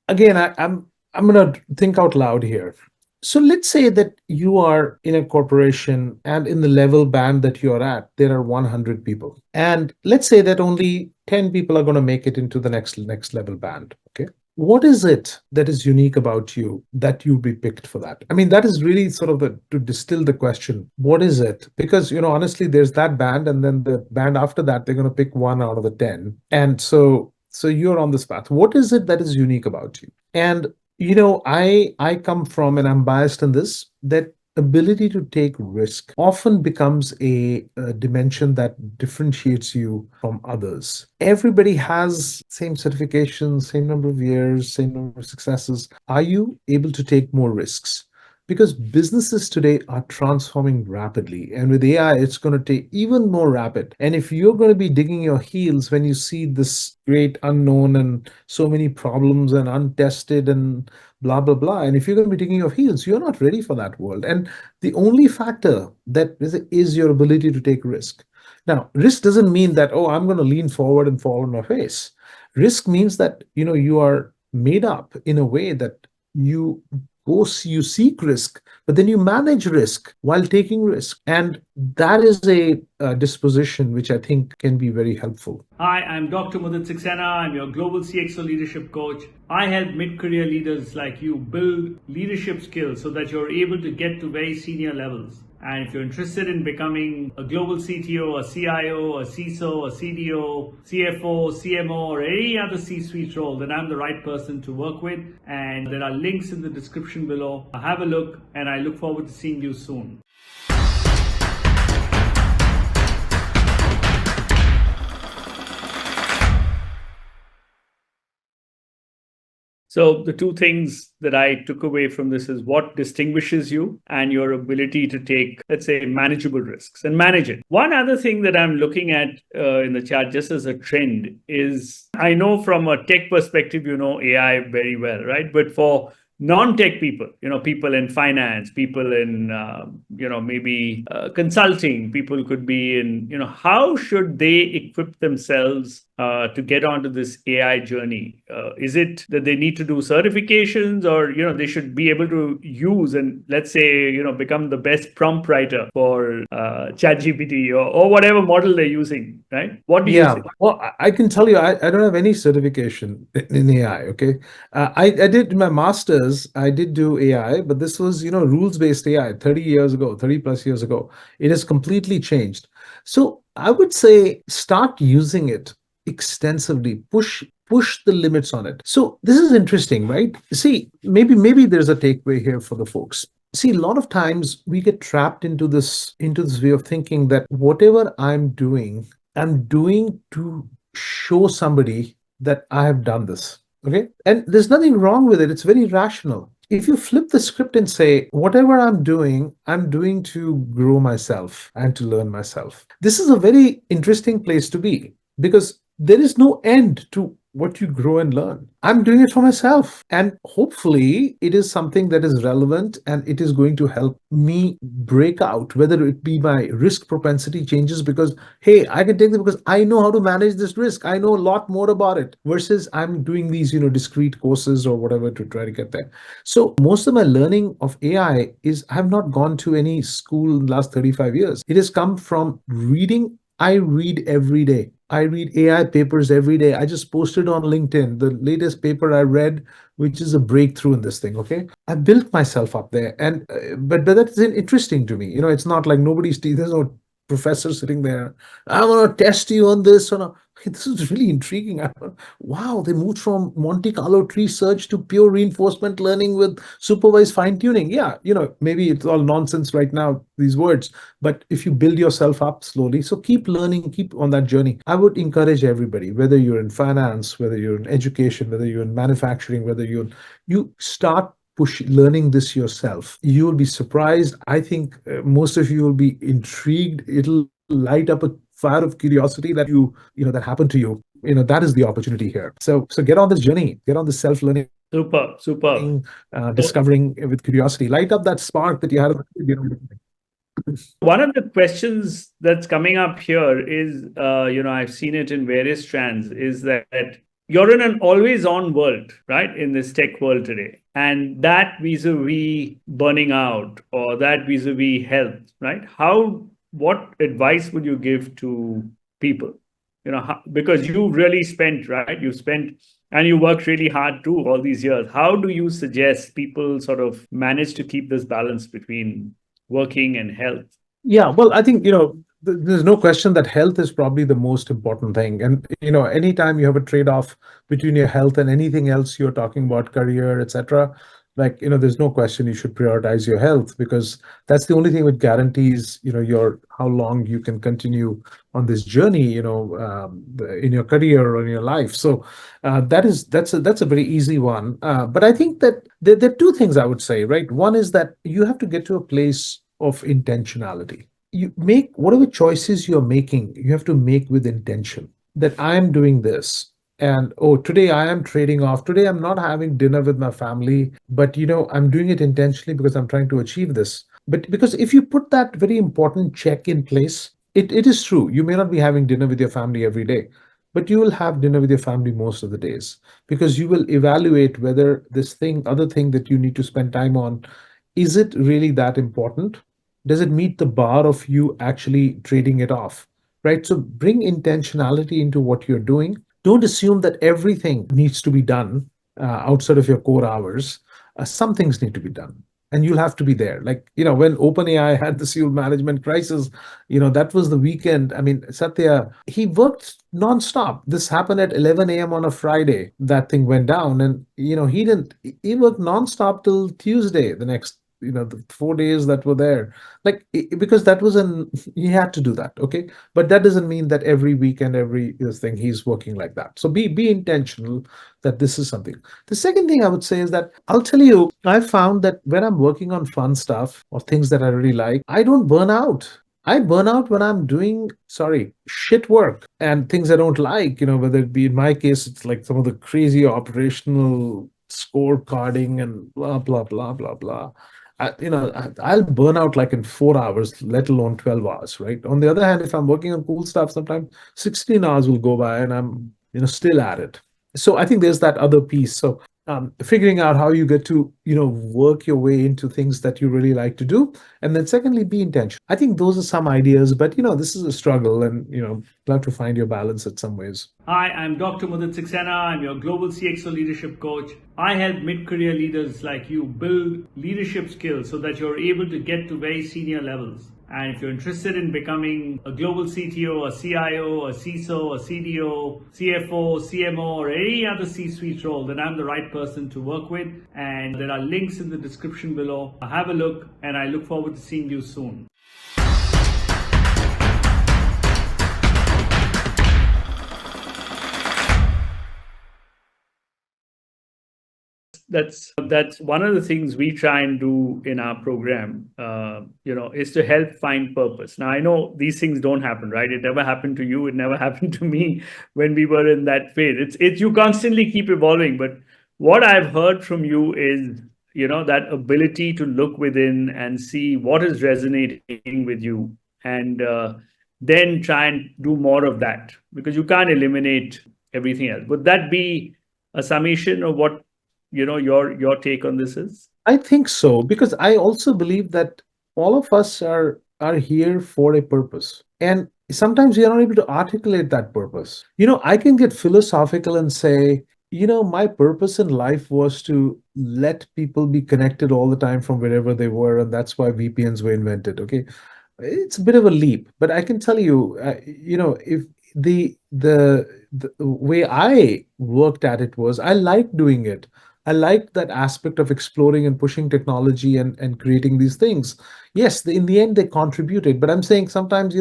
Again, I'm gonna think out loud here. So let's say that you are in a corporation and in the level band that you're at, there are 100 people. And let's say that only 10 people are going to make it into the next level band. Okay. What is it that is unique about you that you'll be picked for that? I mean, that is really sort of to distill the question. What is it? Because, honestly, there's that band, and then the band after that, they're going to pick one out of the 10. And so you're on this path. What is it that is unique about you? And I come from, and I'm biased in this, that ability to take risk often becomes a dimension that differentiates you from others. Everybody has same certifications, same number of years, same number of successes. Are you able to take more risks? Because businesses today are transforming rapidly, and with AI it's going to take even more rapid. And if you're going to be digging your heels when you see this great unknown and so many problems and untested and blah blah blah, and if you're going to be digging your heels, you're not ready for that world. And the only factor that is your ability to take risk. Now, risk doesn't mean that, oh, I'm going to lean forward and fall on my face. Risk means that, you are made up in a way that you you seek risk, but then you manage risk while taking risk. And that is a disposition which I think can be very helpful. Hi, I'm Dr. Mudit Saxena. I'm your Global CXO leadership coach. I help mid-career leaders like you build leadership skills so that you're able to get to very senior levels. And if you're interested in becoming a global CTO, a CIO, a CISO, a CDO, CFO, CMO, or any other C-suite role, then I'm the right person to work with. And there are links in the description below. Have a look, and I look forward to seeing you soon. So the two things that I took away from this is what distinguishes you and your ability to take, let's say, manageable risks and manage it. One other thing that I'm looking at in the chat, just as a trend, is I know from a tech perspective, you know AI very well, right? But for non-tech people, people in finance, people in, maybe consulting, people could be in, how should they equip themselves to get onto this AI journey? Is it that they need to do certifications, or, they should be able to use and, let's say, become the best prompt writer for ChatGPT or whatever model they're using, right? What do you Yeah, think? well, I can tell you, I don't have any certification in AI. Okay, I did my master's. I did do AI, but this was rules-based AI 30 years ago, 30 plus years ago. It has completely changed. So I would say start using it extensively. Push the limits on it. So this is interesting, right? See, maybe there's a takeaway here for the folks. See, a lot of times we get trapped into this way of thinking that whatever I'm doing to show somebody that I have done this. Okay. And there's nothing wrong with it. It's very rational. If you flip the script and say, whatever I'm doing to grow myself and to learn myself. This is a very interesting place to be, because there is no end to what you grow and learn. I'm doing it for myself. And hopefully, it is something that is relevant and it is going to help me break out, whether it be my risk propensity changes because, hey, I can take this because I know how to manage this risk. I know a lot more about it versus I'm doing these, discrete courses or whatever to try to get there. So most of my learning of AI is I have not gone to any school in the last 35 years. It has come from reading. I read every day. I read AI papers every day. I just posted on LinkedIn the latest paper I read, which is a breakthrough in this thing. Okay, I built myself up there, and but that is interesting to me. It's not like there's no professor sitting there. I want to test you on this. Or no. Okay, this is really intriguing. Wow, they moved from Monte Carlo tree search to pure reinforcement learning with supervised fine tuning. Yeah, maybe it's all nonsense right now, these words, but if you build yourself up slowly, so keep learning, keep on that journey. I would encourage everybody, whether you're in finance, whether you're in education, whether you're in manufacturing, you start learning this yourself. You will be surprised. I think most of you will be intrigued. It'll light up a fire of curiosity that happened to you. That is the opportunity here. So get on this journey, get on this self-learning, Super. discovering with curiosity. Light up that spark that you had. One of the questions that's coming up here is, I've seen it in various strands, is that you're in an always on world, right? In this tech world today. And that vis-a-vis burning out or that vis-a-vis health, right? What advice would you give to people? Because you really spent, right? You spent and you worked really hard too all these years. How do you suggest people sort of manage to keep this balance between working and health? Yeah, well, I think, there's no question that health is probably the most important thing. And, anytime you have a trade-off between your health and anything else you're talking about, career, etc., Like, there's no question you should prioritize your health, because that's the only thing which guarantees, your how long you can continue on this journey, in your career or in your life. So that's a very easy one. But I think that there are two things I would say, right? One is that you have to get to a place of intentionality. You make whatever choices you're making, you have to make with intention, that I am doing this. And oh, today I am trading off. Today I'm not having dinner with my family, but I'm doing it intentionally because I'm trying to achieve this. But because if you put that very important check in place, it is true. You may not be having dinner with your family every day, but you will have dinner with your family most of the days, because you will evaluate whether this other thing that you need to spend time on, is it really that important? Does it meet the bar of you actually trading it off? Right? So bring intentionality into what you're doing. Don't assume that everything needs to be done outside of your core hours. Some things need to be done, and you'll have to be there. Like, when OpenAI had the fuel management crisis, that was the weekend. I mean, Satya, he worked nonstop. This happened at 11 a.m. on a Friday. That thing went down, and he didn't. He worked nonstop till Tuesday, the next, the 4 days that were there. Like, because that was he had to do that. Okay, but that doesn't mean that every weekend, every this thing, he's working like that. So be intentional that this is something. The second thing I would say is that, I'll tell you, I found that when I'm working on fun stuff or things that I really like, I don't burn out. I burn out when I'm doing, sorry, shit work and things I don't like, whether it be, in my case, it's like some of the crazy operational scorecarding and blah, blah, blah, blah, blah. I'll burn out like in 4 hours, let alone 12 hours, right? On the other hand, if I'm working on cool stuff, sometimes 16 hours will go by and I'm, still at it. So I think there's that other piece. So figuring out how you get to, work your way into things that you really like to do. And then secondly, be intentional. I think those are some ideas, but, this is a struggle, and, you'll have to find your balance in some ways. Hi, I'm Dr. Mudit Saxena. I'm your Global CXO leadership coach. I help mid-career leaders like you build leadership skills so that you're able to get to very senior levels. And if you're interested in becoming a global CTO, a CIO, a CISO, a CDO, CFO, CMO, or any other C-suite role, then I'm the right person to work with. And there are links in the description below. Have a look, and I look forward to seeing you soon. That's one of the things we try and do in our program, is to help find purpose. Now, I know these things don't happen, right? It never happened to you, it never happened to me when we were in that phase. It's you constantly keep evolving. But what I've heard from you is, that ability to look within and see what is resonating with you, and then try and do more of that, because you can't eliminate everything else. Would that be a summation of what your take on this is? I think so, because I also believe that all of us are here for a purpose. And sometimes we are not able to articulate that purpose. I can get philosophical and say, my purpose in life was to let people be connected all the time from wherever they were, and that's why VPNs were invented. Okay, it's a bit of a leap, but I can tell you, if the way I worked at it was, I liked doing it. I liked that aspect of exploring and pushing technology and creating these things. Yes, in the end, they contributed, but I'm saying sometimes,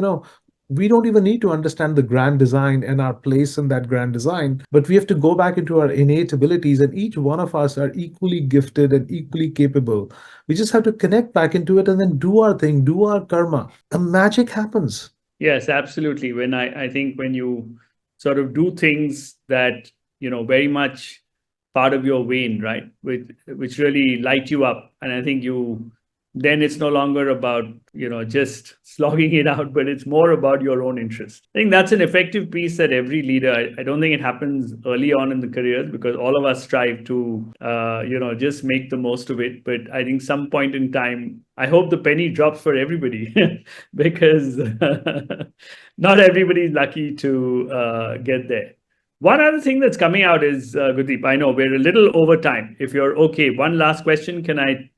we don't even need to understand the grand design and our place in that grand design, but we have to go back into our innate abilities, and each one of us are equally gifted and equally capable. We just have to connect back into it and then do our thing, do our karma. The magic happens. Yes, absolutely. When I think when you sort of do things that, very much part of your vein, right? Which really light you up. And I think then it's no longer about, just slogging it out, but it's more about your own interest. I think that's an effective piece that every leader, I don't think it happens early on in the careers, because all of us strive to, just make the most of it. But I think some point in time, I hope the penny drops for everybody because not everybody's lucky to get there. One other thing that's coming out is, Gurdeep, I know we're a little over time. If you're okay, one last question. Can I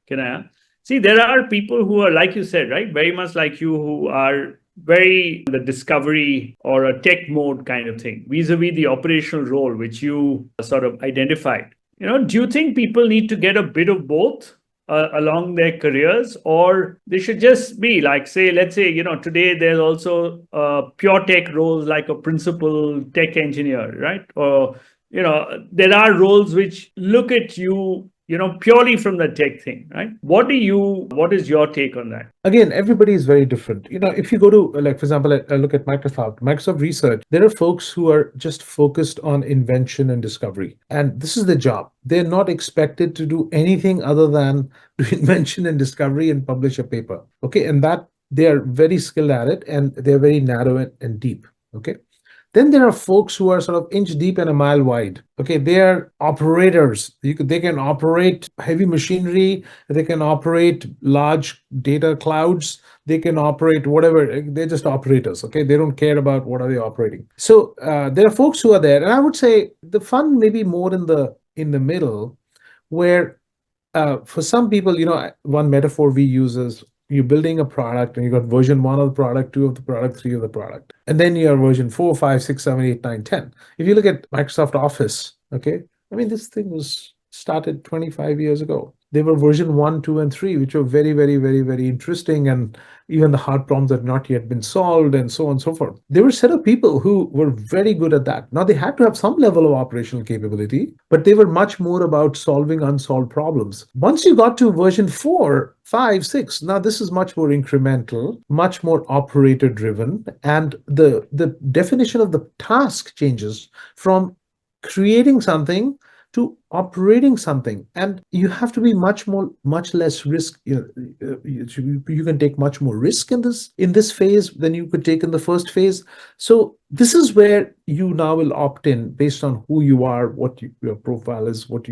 see? There are people who are, like you said, right, very much like you, who are very the discovery or a tech mode kind of thing, vis-a-vis the operational role which you sort of identified. Do you think people need to get a bit of both along their careers, or they should just be like, say, let's say, today there's also pure tech roles like a principal tech engineer, right? Or, there are roles which look at you, purely from the tech thing, right? What is your take on that? Again, everybody is very different. If you go to, like, for example, I look at Microsoft Research, there are folks who are just focused on invention and discovery. And this is their job. They're not expected to do anything other than do invention and discovery and publish a paper. Okay. And that they are very skilled at it, and they're very narrow and deep. Okay. Then there are folks who are sort of inch deep and a mile wide. Okay, they are operators. They can operate heavy machinery. They can operate large data clouds. They can operate whatever. They're just operators. Okay, they don't care about what are they operating. So there are folks who are there, and I would say the fun may be more in the middle, where for some people, one metaphor we use is you're building a product and you got version 1 of the product, 2 of the product, 3 of the product. And then you have version 4, 5, 6, 7, 8, 9, 10. If you look at Microsoft Office, okay, I mean, this thing was started 25 years ago. They were version 1, 2, and 3, which were very, very, very, very interesting. And even the hard problems had not yet been solved, and so on and so forth. There were a set of people who were very good at that. Now, they had to have some level of operational capability, but they were much more about solving unsolved problems. Once you got to version 4, 5, 6, now this is much more incremental, much more operator driven. And the definition of the task changes from creating something to operating something, and you have to be much less risk. You can take much more risk in this phase than you could take in the first phase. So this is where you now will opt in based on who you are, what your profile is, what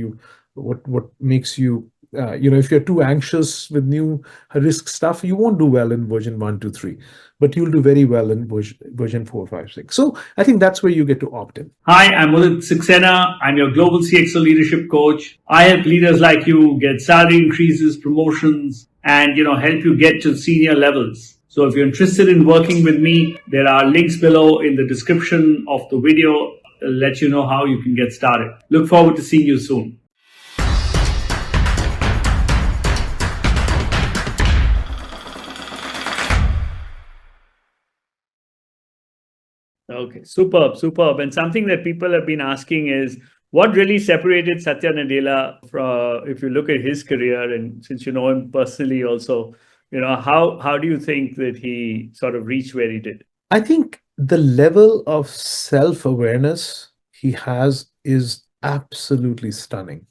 makes you. If you're too anxious with new risk stuff, you won't do well in version 1, 2, 3, but you'll do very well in version 4, 5, 6. So I think that's where you get to opt in. Hi, I'm Mudit Saxena. I'm your Global CXO leadership coach. I help leaders like you get salary increases, promotions, and help you get to senior levels. So if you're interested in working with me, there are links below in the description of the video. I'll let you know how you can get started. Look forward to seeing you soon. Okay, superb. And something that people have been asking is, what really separated Satya Nadella from, if you look at his career, and since you know him personally also, how do you think that he sort of reached where he did? I think the level of self-awareness he has is absolutely stunning.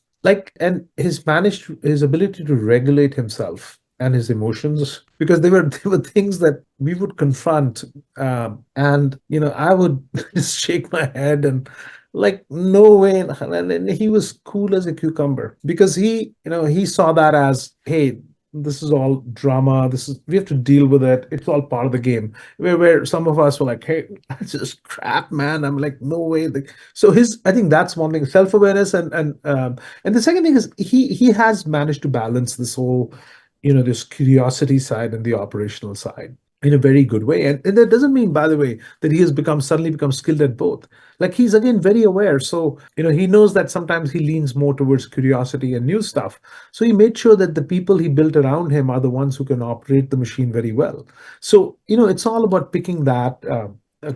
And his ability to regulate himself and his emotions, because they were things that we would confront, and I would just shake my head and like, no way. And he was cool as a cucumber, because he saw that as, hey, this is all drama. We have to deal with it. It's all part of the game. Where some of us were like, hey, that's just crap, man. I'm like, no way. So I think that's one thing, self-awareness, and the second thing is he has managed to balance this whole, this curiosity side and the operational side in a very good way. And that doesn't mean, by the way, that he has suddenly become skilled at both. Like, he's again very aware. So, he knows that sometimes he leans more towards curiosity and new stuff. So he made sure that the people he built around him are the ones who can operate the machine very well. So, it's all about picking that,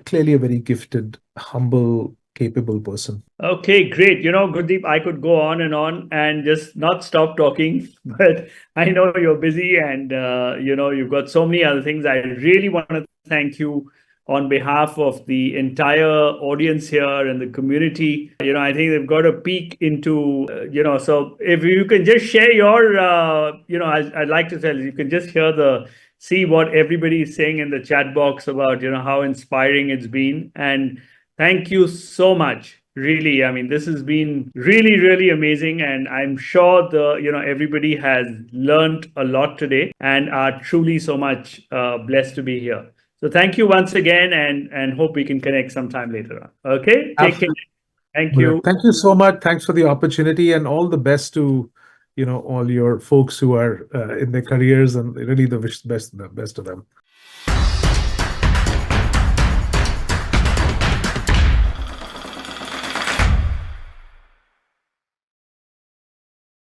clearly a very gifted, humble, capable person. Okay, great. Gurdeep, I could go on and just not stop talking, but I know you're busy, and you've got so many other things. I really want to thank you on behalf of the entire audience here and the community. I think they've got a peek into, so if you can just share your, I'd like to tell you can just see what everybody is saying in the chat box about, how inspiring it's been. And thank you so much. Really, I mean, this has been really, really amazing, and I'm sure everybody has learned a lot today and are truly so much blessed to be here. So thank you once again, and hope we can connect sometime later on. Okay, take care. Thank you. Thank you so much. Thanks for the opportunity, and all the best to all your folks who are in their careers, and really the best of them.